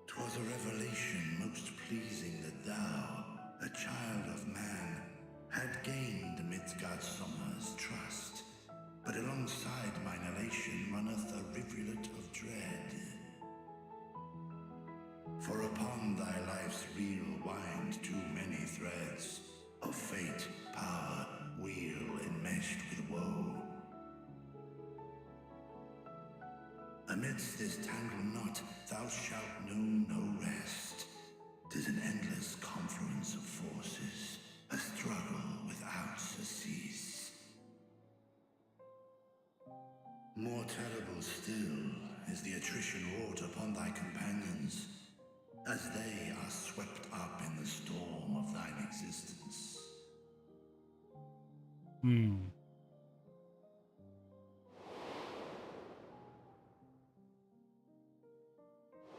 'Twas a revelation most pleasing that thou, a child of man, had gained Midgardsummer's trust. But alongside mine elation runneth a rivulet of dread. For upon thy life's reel wind too many threads of fate, power, wheel enmeshed with woe. Amidst this tangled knot thou shalt know no rest. 'Tis an endless confluence of forces, a struggle without surcease. as they are swept up in the storm of thine existence.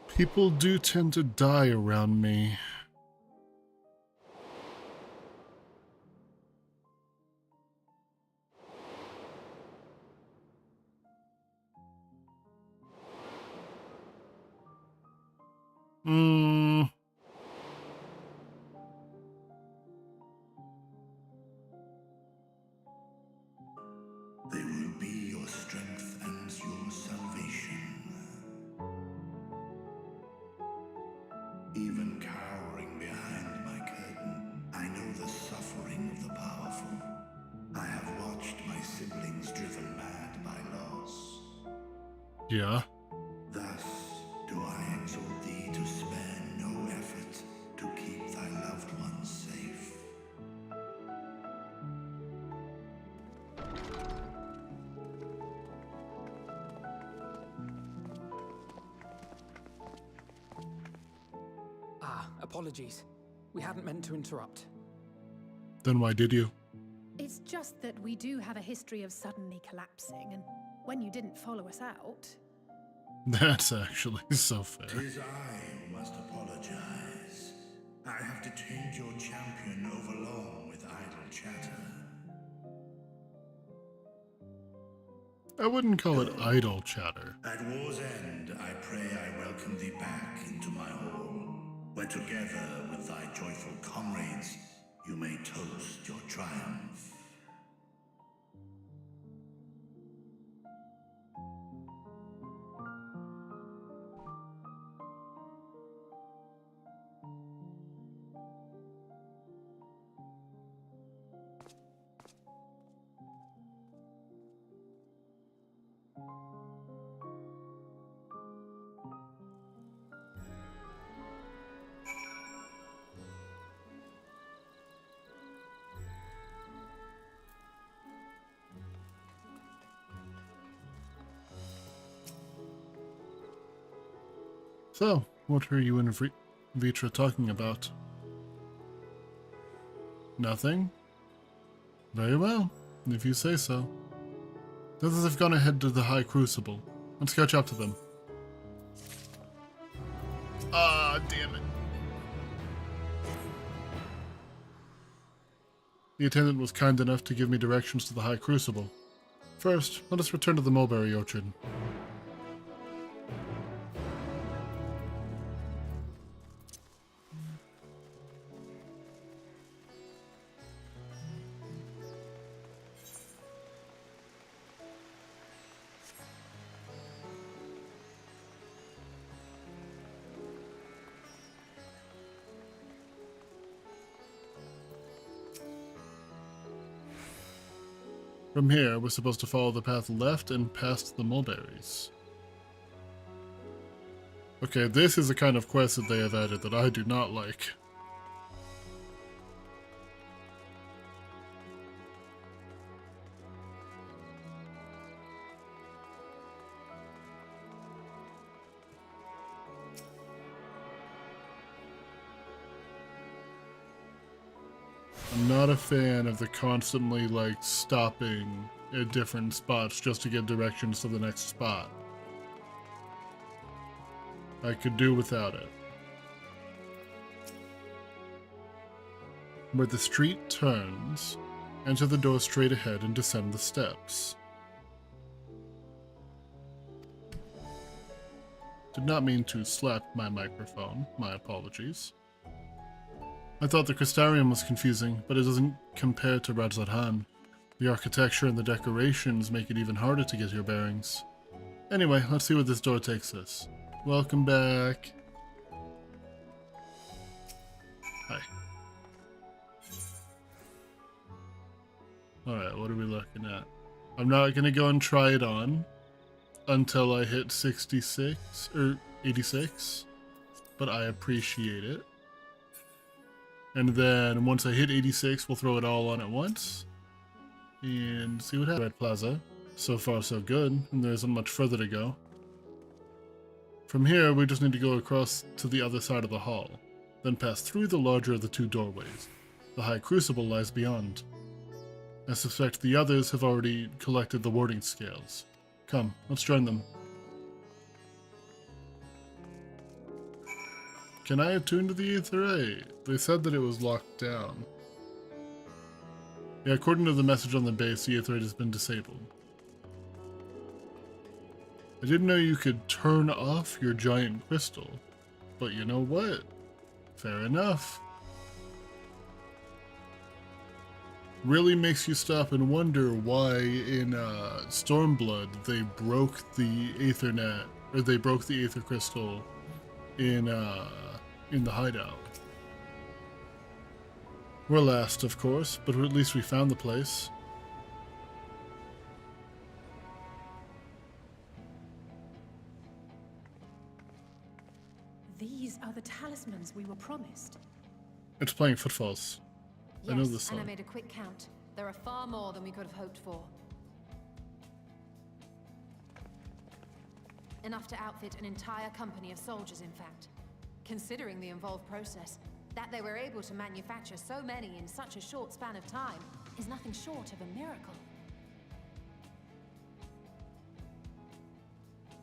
People do tend to die around me. They will be your strength and your salvation. Even cowering behind my curtain, I know the suffering of the powerful. I have watched my siblings driven mad by loss. Yeah. Thus do I exhort thee to spare no effort to keep thy loved ones safe. Apologies. We hadn't meant to interrupt. Then why did you? It's just that we do have a history of suddenly collapsing, and when you didn't follow us out... That's actually so fair. 'Tis I who must apologize. I have detained your champion overlong with idle chatter. I wouldn't call it idle chatter. At war's end, I pray I welcome thee back into my hall, where together with thy joyful comrades, you may toast your triumph. So, what are you and Vitra talking about? Nothing? Very well, if you say so. The others have gone ahead to the High Crucible. Let's catch up to them. Ah, damn it. The attendant was kind enough to give me directions to the High Crucible. First, let us return to the mulberry orchard. From here, we're supposed to follow the path left and past the mulberries. Okay, this is the kind of quest that they have added that I do not like. I'm not a fan of the constantly, like, stopping at different spots just to get directions to the next spot. I could do without it. Where the street turns, enter the door straight ahead and descend the steps. Did not mean to slap my microphone. My apologies. I thought the Crystarium was confusing, but it doesn't compare to Radzadhan. The architecture and the decorations make it even harder to get your bearings. Anyway, let's see where this door takes us. Welcome back. Hi. Alright, what are we looking at? I'm not gonna go and try it on until I hit 66, or 86, but I appreciate it. And then once I hit 86, we'll throw it all on at once and see what happens. Red Plaza. So far, so good, and there isn't much further to go. From here, we just need to go across to the other side of the hall, then pass through the larger of the two doorways. The High Crucible lies beyond. I suspect the others have already collected the warding scales. Come, let's join them. Can I attune to the Ether A? They said that it was locked down. Yeah, according to the message on the base, the Ether A has been disabled. I didn't know you could turn off your giant crystal, but you know what? Fair enough. Really makes you stop and wonder why in Stormblood they broke the Aethernet, or they broke the Aether Crystal in the hideout. We're last, of course, but at least we found the place. These are the talismans we were promised. It's playing footfalls. I know this Yes, song. and I made a quick count. There are far more than we could have hoped for. Enough to outfit an entire company of soldiers, in fact. Considering the involved process, that they were able to manufacture so many in such a short span of time is nothing short of a miracle.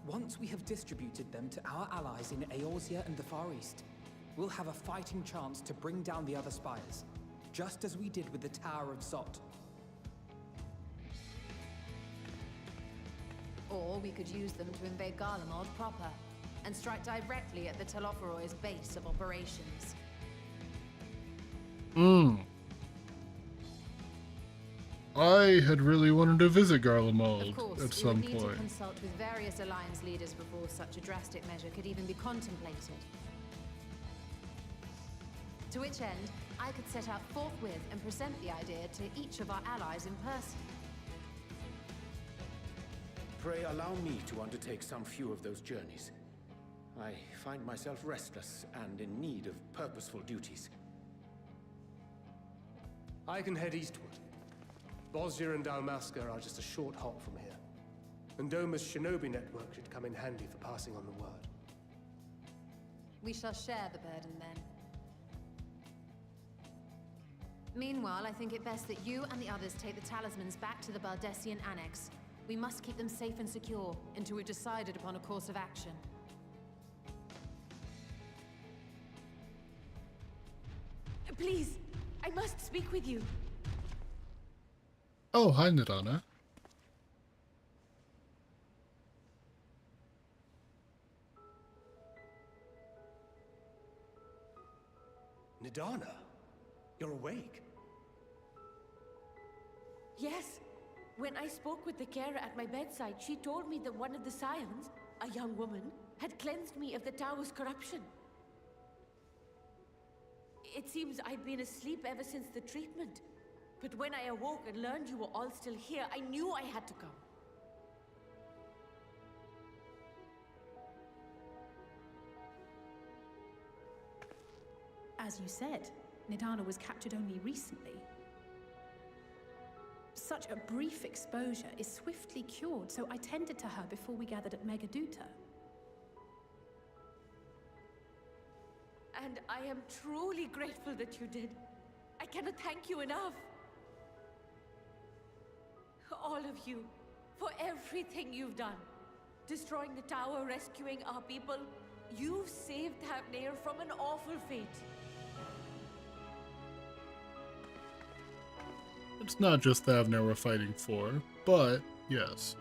Once we have distributed them to our allies in Eorzea and the Far East, we'll have a fighting chance to bring down the other spires, just as we did with the Tower of Zot. Or we could use them to invade Garlemald proper, and strike directly at the Telophoroid's base of operations. I had really wanted to visit Garlemald Of course, at we some would need to point. consult with various alliance leaders before such a drastic measure could even be contemplated. To which end, I could set out forthwith and present the idea to each of our allies in person. Pray allow me to undertake some few of those journeys. I find myself restless and in need of purposeful duties. I can head eastward. Bosnia and Dalmasca are just a short hop from here. And Doma's shinobi network should come in handy for passing on the word. We shall share the burden then. Meanwhile, I think it best that you and the others take the talismans back to the Baldessian Annex. We must keep them safe and secure until we've decided upon a course of action. Please, I must speak with you. Oh, hi, Nidana. Nidana, you're awake. Yes. When I spoke with the carer at my bedside, she told me that one of the scions, a young woman, had cleansed me of the tower's corruption. It seems I'd been asleep ever since the treatment. But when I awoke and learned you were all still here, I knew I had to come. As you said, Nidana was captured only recently. Such a brief exposure is swiftly cured, so I tended to her before we gathered at Megaduta. And I am truly grateful that you did. I cannot thank you enough. All of you, for everything you've done. Destroying the tower, rescuing our people. You've saved Thavnair from an awful fate. It's not just Thavnair we're fighting for, but yes.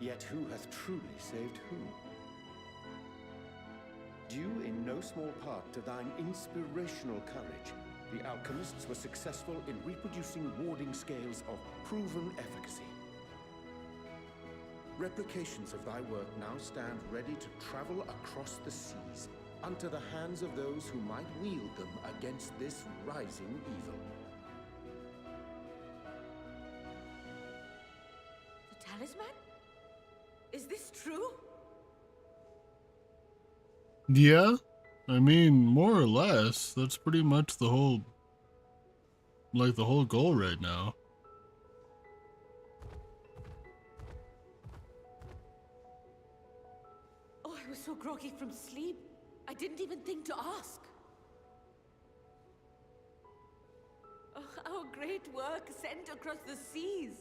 Yet who hath truly saved who? Due in no small part to thine inspirational courage, the alchemists were successful in reproducing warding scales of proven efficacy. Replications of thy work now stand ready to travel across the seas, unto the hands of those who might wield them against this rising evil. The talisman? Is this true? Yeah, I mean, more or less. That's pretty much the whole, like, the whole goal right now. I was so groggy from sleep, I didn't even think to ask. Oh, our great work sent across the seas.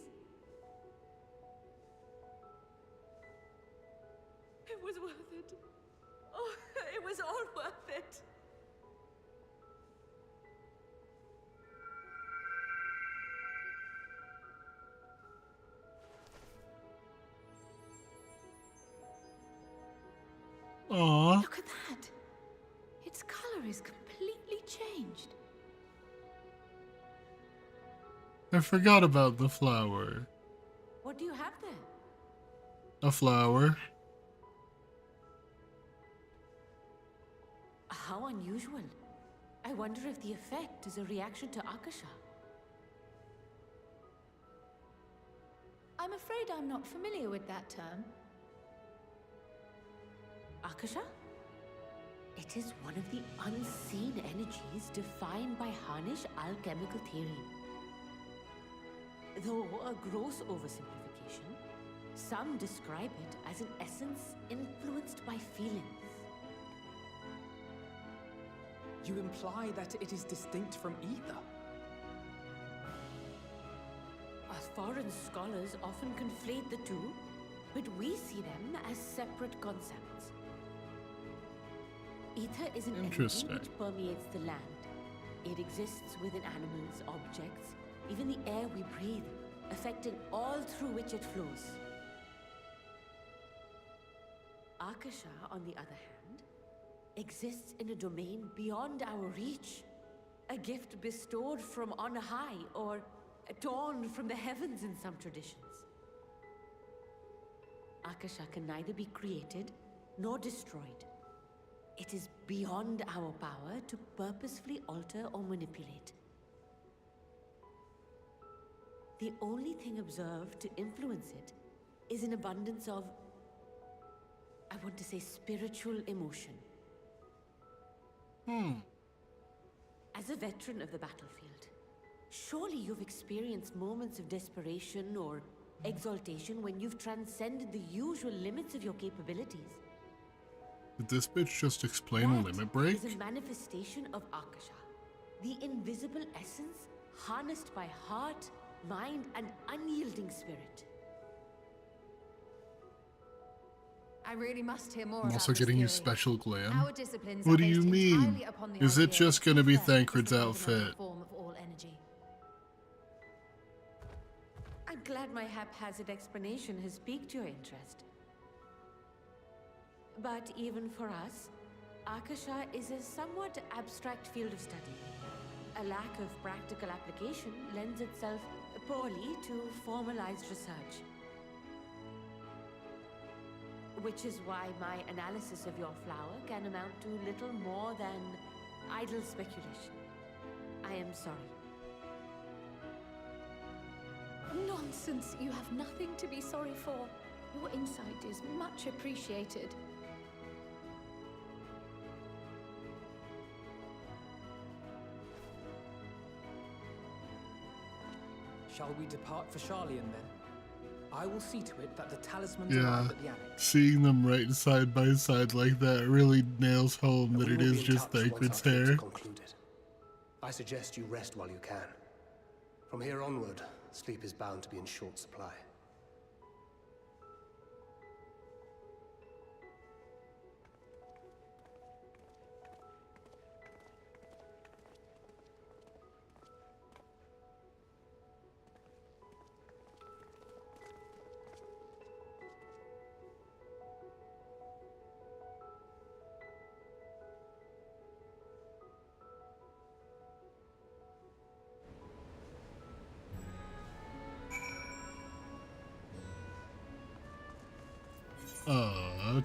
It was worth it. Oh, it was all worth it. Aww. Look at that. Its color is completely changed. I forgot about the flower. What do you have there? A flower. How unusual. I wonder if the effect is a reaction to Akasha. I'm afraid I'm not familiar with that term. Akasha? It is one of the unseen energies defined by Harnish alchemical theory. Though a gross oversimplification, some describe it as an essence influenced by feelings. You imply that it is distinct from ether? As foreign scholars often conflate the two, but we see them as separate concepts. Ether is an energy Interesting. which permeates the land. It exists within animals, objects, even the air we breathe, affecting all through which it flows. Akasha, on the other hand, exists in a domain beyond our reach. A gift bestowed from on high, or torn from the heavens in some traditions. Akasha can neither be created nor destroyed. It is beyond our power to purposefully alter or manipulate. The only thing observed to influence it is an abundance of, I want to say, spiritual emotion. As a veteran of the battlefield, surely you've experienced moments of desperation or exaltation when you've transcended the usual limits of your capabilities. Did this bitch just explain a limit break? That is a manifestation of Akasha, the invisible essence harnessed by heart, mind, and unyielding spirit. I really must hear more I'm about also this getting you theory. special glam. Our disciplines What are do you based mean? entirely upon the Is it idea just that gonna be ether is the Thancred's fundamental outfit? form of all energy. I'm glad my haphazard explanation has piqued your interest. But even for us, Akasha is a somewhat abstract field of study. A lack of practical application lends itself poorly to formalized research. Which is why my analysis of your flower can amount to little more than idle speculation. I am sorry. Nonsense. You have nothing to be sorry for. Your insight is much appreciated. Shall we depart for Charlian then? I will see to it that the talismans Yeah, arrive at the annex. seeing them right side by side like that really nails home that We it will be is in just touch once Thancred's our troops hair. are concluded. I suggest you rest while you can. From here onward, sleep is bound to be in short supply.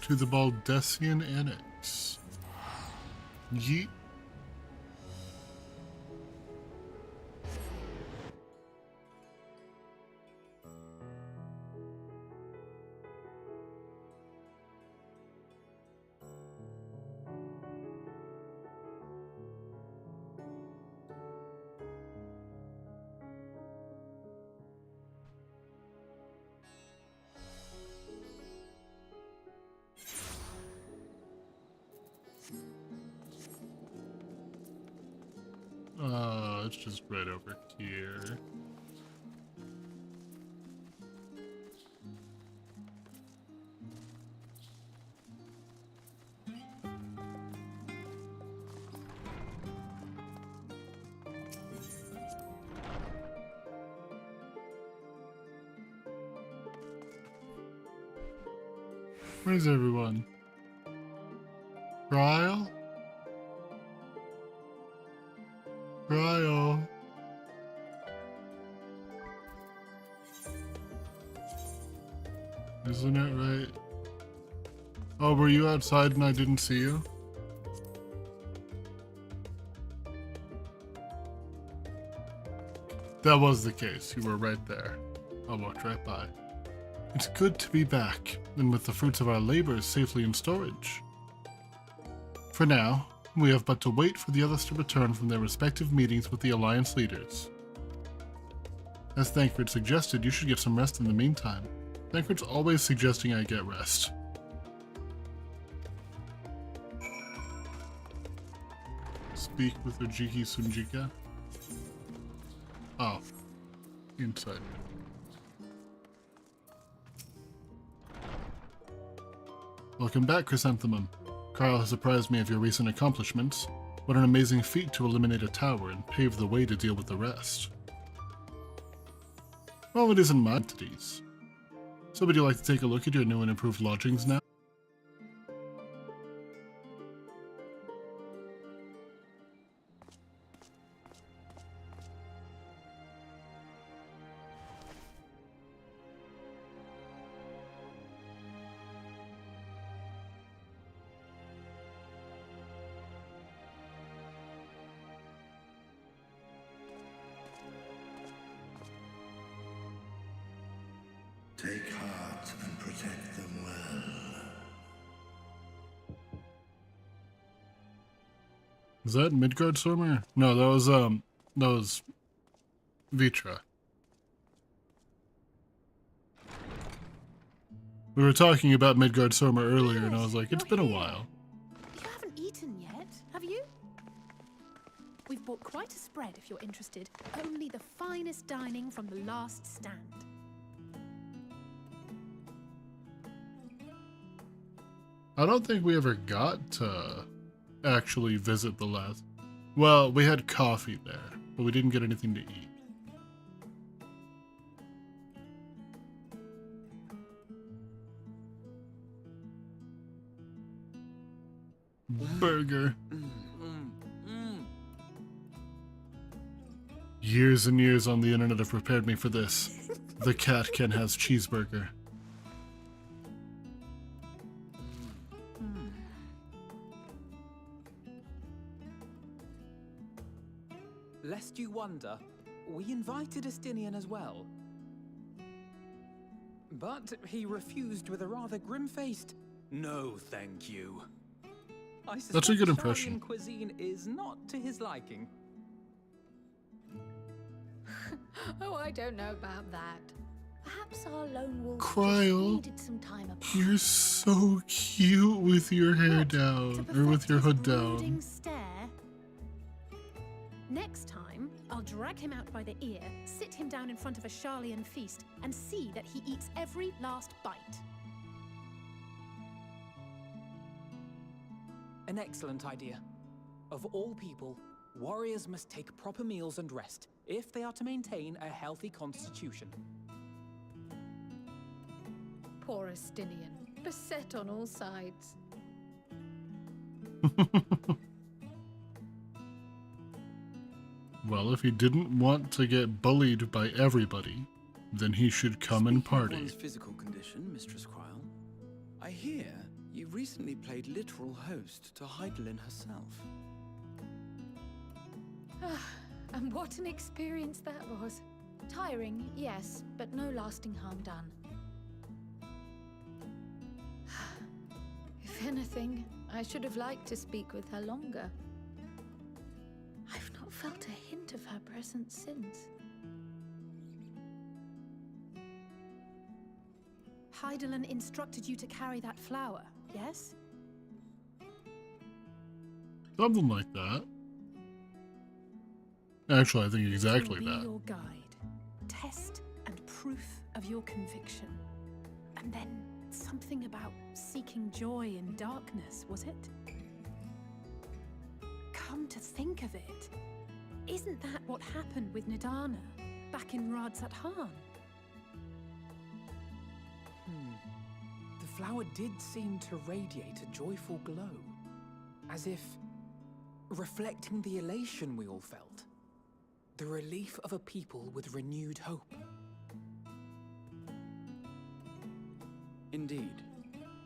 To the Baldessian Annex. Yeet. It's just right over here. Where's everyone? Ryle? Ryle? Isn't it right? Oh, were you outside and I didn't see you? That was the case. You were right there. I walked right by. It's good to be back, and with the fruits of our labors safely in storage. For now, we have but to wait for the others to return from their respective meetings with the Alliance leaders. As Thancred suggested, you should get some rest in the meantime. Thancred's always suggesting I get rest. Speak with Ojiki Sunjika. Oh. Inside. Welcome back, Chrysanthemum. Carl has apprised me of your recent accomplishments. What an amazing feat to eliminate a tower and pave the way to deal with the rest. Well, it isn't my entities. So would you like to take a look at your new and improved lodgings now? Take heart and protect them well. Is that Midgard Stormer? No, that was Vitra. We were talking about Midgard Stormer earlier, and I was like, it's been a while. You haven't eaten yet, have you? We've bought quite a spread if you're interested. Only the finest dining from the last stand. I don't think we ever got to actually visit the last... Well, we had coffee there, but we didn't get anything to eat. Burger. Years and years on the internet have prepared me for this. The cat Ken has cheeseburger. Lest you wonder, we invited Estinian as well. But he refused with a rather grim-faced, "No, thank you." I suspect That's a good impression. Sharian cuisine is not to his liking. Oh, I don't know about that. Perhaps our lone wolf Cryle, needed some time apart. you're so cute with your hair down, or with your hood down. Brooding stare. Next time, I'll drag him out by the ear, sit him down in front of a Sharlayan feast, and see that he eats every last bite. An excellent idea. Of all people, warriors must take proper meals and rest if they are to maintain a healthy constitution. Poor Estinian, beset on all sides. Well, if he didn't want to get bullied by everybody, then he should come and Speaking of party. one's physical condition, Mistress Cryle, I hear you recently played literal host to Heidelin herself. And what an experience that was. Tiring, yes, but no lasting harm done. If anything, I should have liked to speak with her longer. I've not felt a hint of her presence since. Heidelin instructed you to carry that flower, yes? Something like that. Actually, I think exactly It will be that. your guide, test and proof of your conviction. And then something about seeking joy in darkness, was it? Come to think of it, isn't that what happened with Nidana back in Radzat-Han? The flower did seem to radiate a joyful glow, as if reflecting the elation we all felt. The relief of a people with renewed hope. Indeed.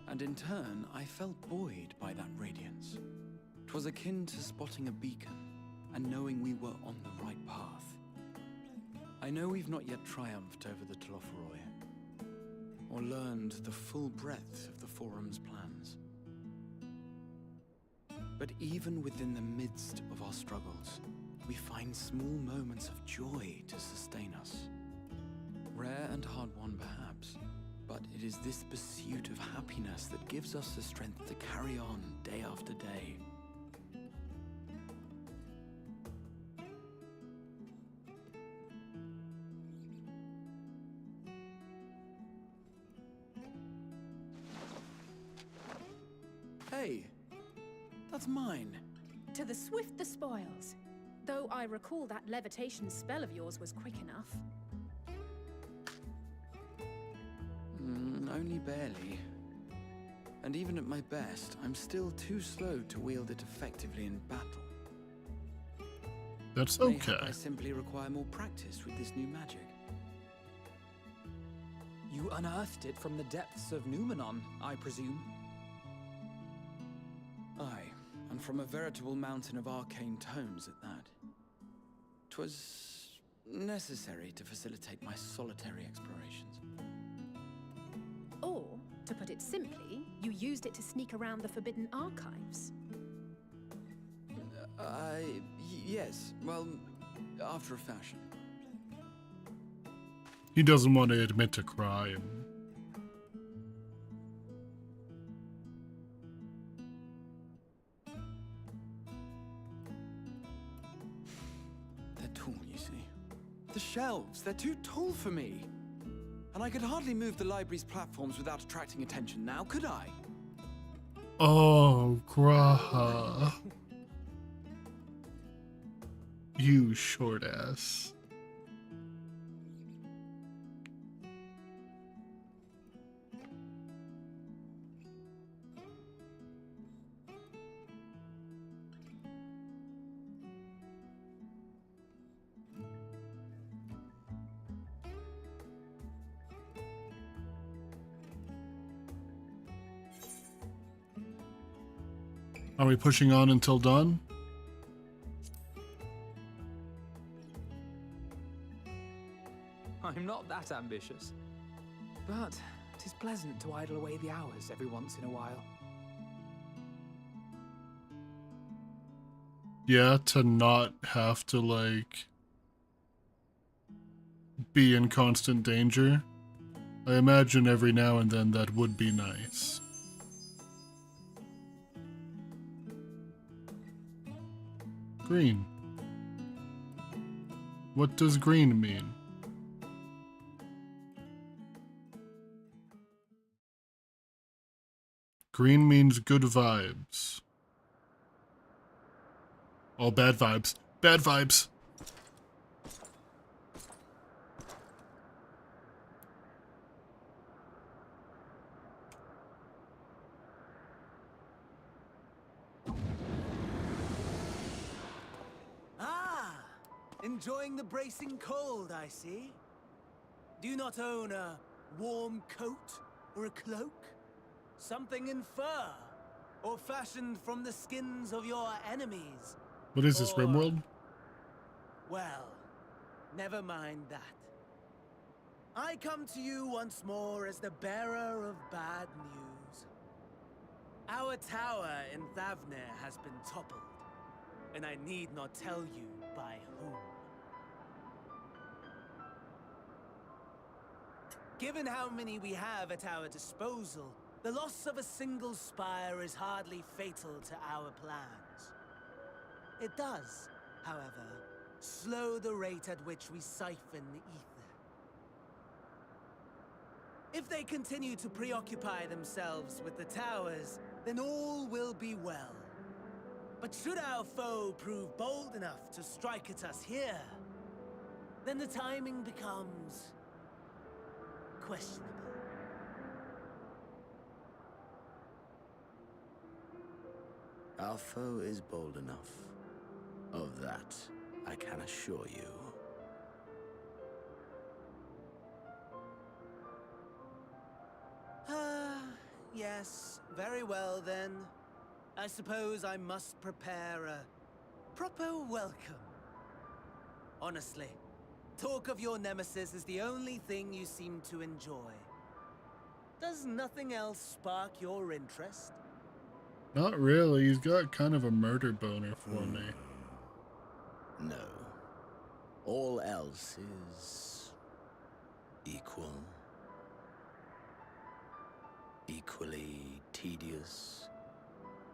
And in turn, I felt buoyed by that radiance. 'Twas akin to spotting a beacon, and knowing we were on the right path. I know we've not yet triumphed over the Telophoroi, or learned the full breadth of the Forum's plans. But even within the midst of our struggles, we find small moments of joy to sustain us. Rare and hard-won perhaps, but it is this pursuit of happiness that gives us the strength to carry on day after day. Hey, that's mine. To the swift the spoils. Though I recall that levitation spell of yours was quick enough. Only barely. And even at my best, I'm still too slow to wield it effectively in battle. That's Mayhap okay. I simply require more practice with this new magic. You unearthed it from the depths of Numenon, I presume? Aye, and from a veritable mountain of arcane tomes at that. 'Twas necessary to facilitate my solitary explorations. Or, to put it simply, you used it to sneak around the Forbidden Archives. Yes, well, after a fashion. He doesn't want to admit to crime. They're tall, you see. The shelves, they're too tall for me. And I could hardly move the library's platforms without attracting attention now, could I? Oh, Graha. You short ass. Are we pushing on until dawn? I'm not that ambitious. But 'tis pleasant to idle away the hours every once in a while. Yeah, to not have to, like, be in constant danger. I imagine every now and then that would be nice. Green. What does green mean? Green means good vibes. Oh, bad vibes. Bad vibes. Enjoying the bracing cold, I see. Do you not own a warm coat or a cloak? Something in fur? Or fashioned from the skins of your enemies? What is this, RimWorld? Well, never mind that. I come to you once more as the bearer of bad news. Our tower in Thavnir has been toppled, and I need not tell you by whom. Given how many we have at our disposal, the loss of a single spire is hardly fatal to our plans. It does, however, slow the rate at which we siphon the ether. If they continue to preoccupy themselves with the towers, then all will be well. But should our foe prove bold enough to strike at us here, then the timing becomes questionable. Our foe is bold enough. Of that, I can assure you. Yes, very well then. I suppose I must prepare a proper welcome. Honestly, talk of your nemesis is the only thing you seem to enjoy. Does nothing else spark your interest? Not really. He's got kind of a murder boner for me. No. All else is equal. Equally tedious.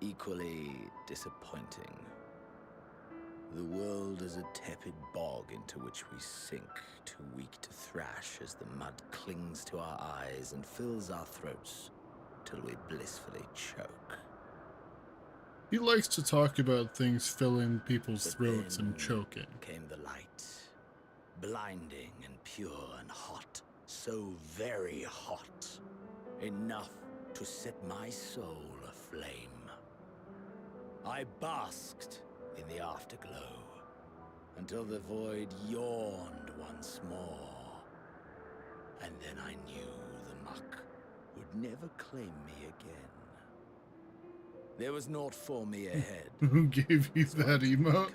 Equally disappointing. The world is a tepid bog into which we sink, too weak to thrash as the mud clings to our eyes and fills our throats till we blissfully choke. He likes to talk about things filling people's But throats then and choking. came the light, blinding and pure and hot, so very hot, enough to set my soul aflame. I basked in the afterglow until the void yawned once more, and then I knew the muck would never claim me again. There was naught for me ahead. Who gave you that emote?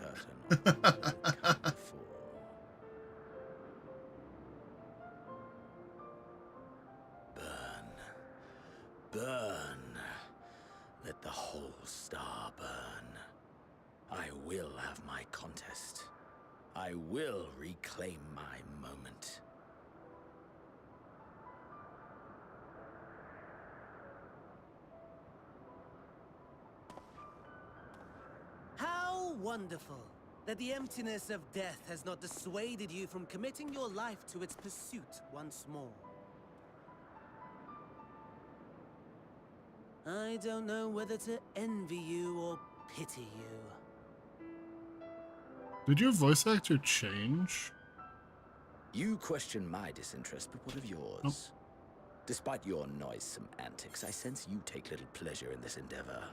Burn. Burn. Let the whole star burn. I will have my contest. I will reclaim my moment. How wonderful that the emptiness of death has not dissuaded you from committing your life to its pursuit once more. I don't know whether to envy you or pity you. Did your voice actor change? You question my disinterest, but what of yours? Nope. Despite your noisome antics, I sense you take little pleasure in this endeavor.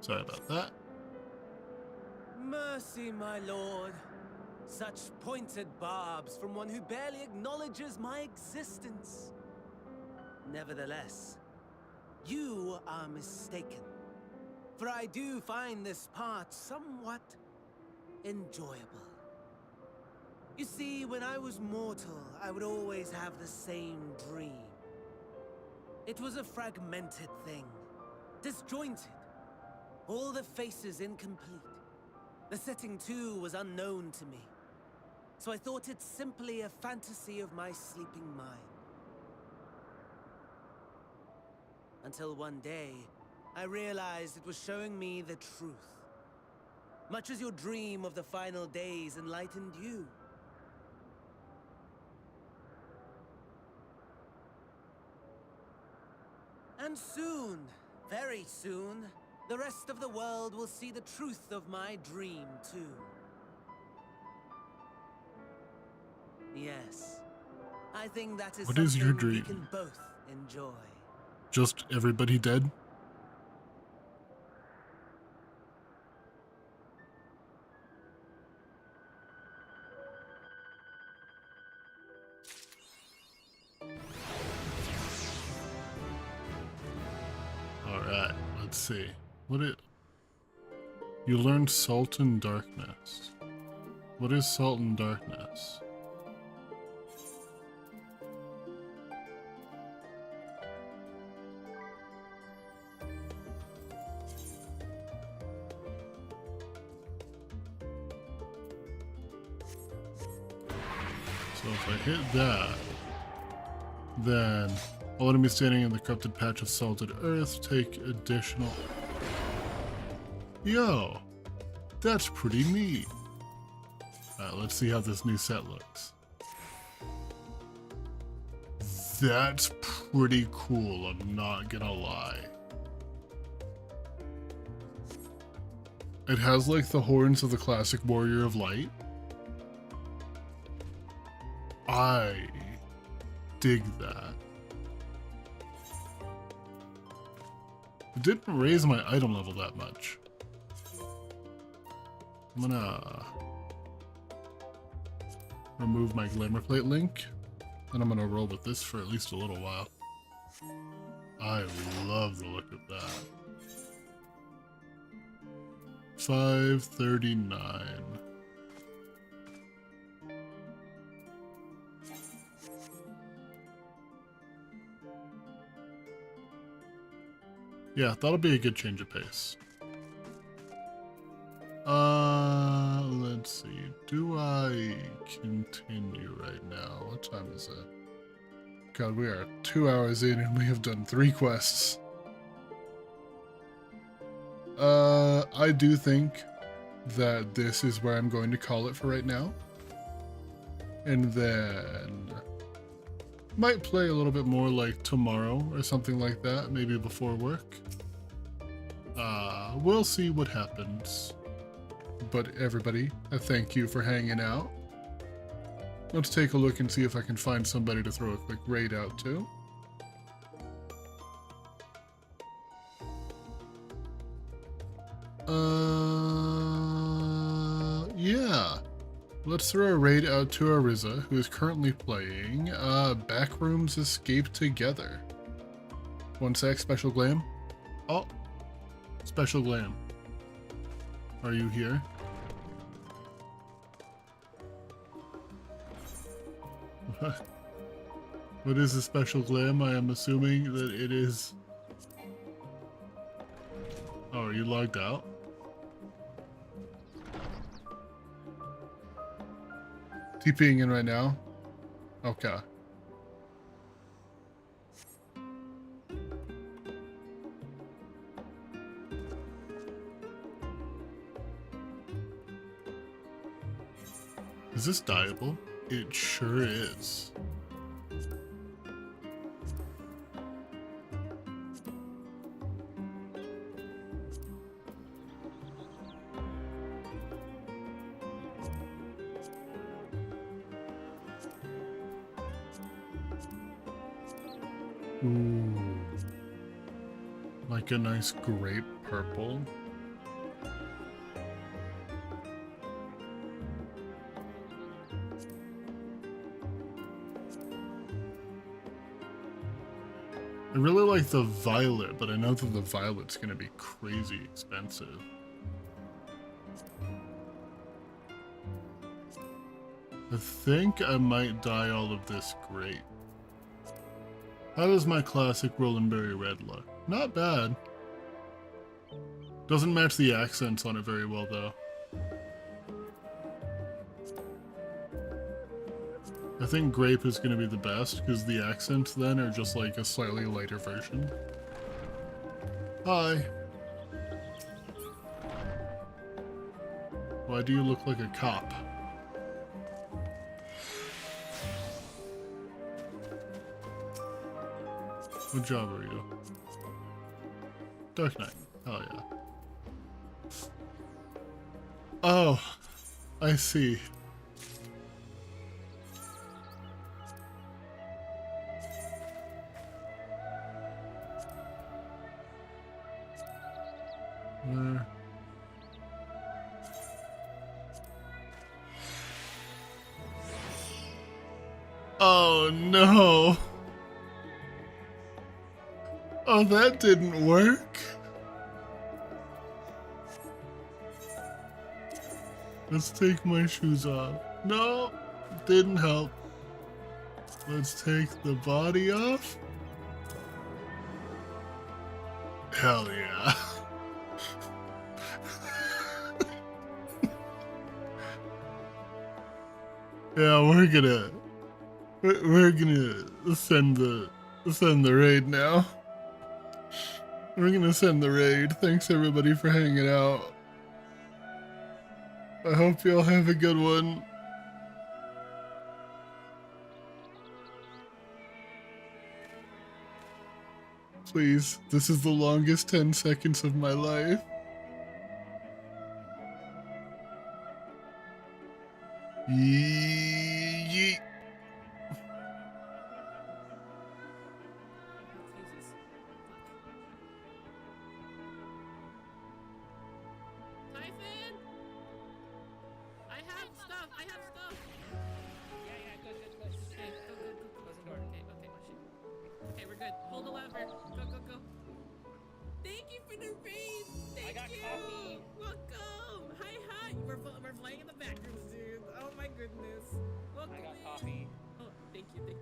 Sorry about that. Mercy, my lord. Such pointed barbs from one who barely acknowledges my existence. Nevertheless, you are mistaken. For I do find this part somewhat enjoyable. You see, when I was mortal, I would always have the same dream. It was a fragmented thing, disjointed. All the faces incomplete. The setting, too, was unknown to me. So I thought it simply a fantasy of my sleeping mind. Until one day, I realized it was showing me the truth. Much as your dream of the final days enlightened you. And soon, very soon, the rest of the world will see the truth of my dream, too. Yes. I think that is What is your something we dream? can both enjoy. Just everybody dead? Alright, let's see. You learned Salt and Darkness. What is Salt and Darkness? So if I hit that, then all enemies standing in the corrupted patch of salted earth take additional... Yo, that's pretty neat. Alright, let's see how this new set looks. That's pretty cool, I'm not gonna lie. It has like the horns of the classic Warrior of Light. I dig that. It didn't raise my item level that much. I'm gonna remove my glamour plate link, and I'm gonna roll with this for at least a little while. I love the look of that. 539. Yeah, that'll be a good change of pace. Let's see. Do I continue right now? What time is it? God, we are 2 hours in and we have done 3 quests. I do think that this is where I'm going to call it for right now. And then might play a little bit more like tomorrow or something like that, maybe before work. We'll see what happens. But everybody, I thank you for hanging out. Let's take a look and see if I can find somebody to throw a quick raid out to. Yeah. Let's throw a raid out to Ariza, who is currently playing Backrooms Escape Together. 1 sec, Special Glam. Oh, Special Glam. Are you here? What is a Special Glam? I am assuming that it is... Oh, are you logged out? TPing in right now? Okay. Is this dyeable? It sure is. Ooh. Like a nice grape purple. I really like the violet, but I know that the violet's gonna be crazy expensive. I think I might dye all of this grape. How does my classic Rolandberry red look? Not bad. Doesn't match the accents on it very well though. I think grape is going to be the best because the accents then are just like a slightly lighter version. Hi. Why do you look like a cop? What job are you? Dark Knight. Oh yeah. Oh, I see. Where? Oh no! Oh, that didn't work. Let's take my shoes off. No, didn't help. Let's take the body off. Hell yeah. Yeah, we're gonna We're gonna send the raid now. We're gonna send the raid. Thanks everybody for hanging out. I hope you all have a good one. Please, this is the longest 10 seconds of my life. Yeet. Typhon! I have stuff! I have stuff! Yeah, good. Okay, go. Close the door. Okay, oh shit. Okay, we're good. Hold the lever. Go. Thank you for the raid! Thank you! Coffee. Welcome! Hi! We're playing in the back rooms, dude. Oh my goodness. Welcome I got coffee. Oh, thank you. Okay.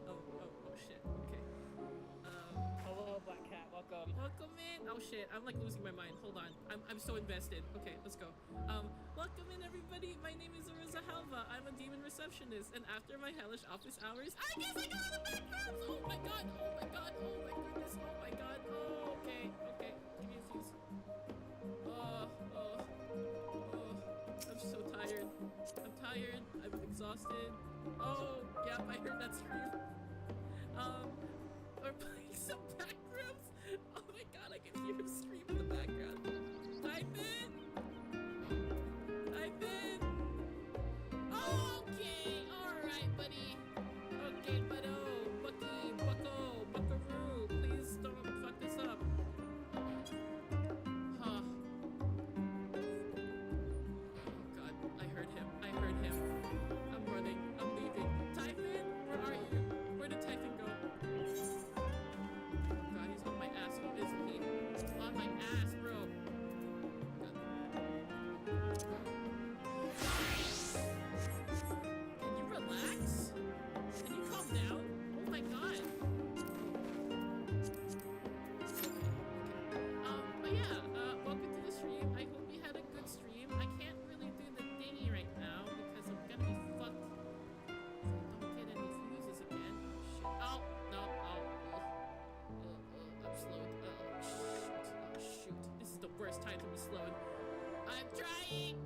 Oh shit. Okay. Hello, Black Cat. Welcome. Welcome in. Oh shit, I'm like losing my mind. Hold on. I'm so invested. Okay, let's go. Welcome in everybody. My name is Ariza Halva. I'm a demon receptionist, and after my hellish office hours, I guess I got the back rooms! Oh my god. Oh my goodness. Oh my god. Oh, okay. Give me a fuse. I'm so tired. I'm exhausted. Oh, yeah, I heard that scream. We're playing some back rooms. Oh my god, I can hear him scream in the background. Typhon! Okay, alright, buddy. Okay, buckaroo. Please don't fuck this up. Huh. Oh god, I heard him. I'm running. I'm leaving. Typhon, where are you? Where did Typhon go? God, he's on my ass, isn't he? On my ass, bro. God. Can you relax? Can you calm down? Oh my god. But yeah, welcome to the stream. I hope you had a good stream. I can't really do the thingy right now because I'm gonna be fucked if I don't get any fuses again. Shit. Oh, no. I'm slowed. Shoot. This is the worst time to be slowed. I'm trying.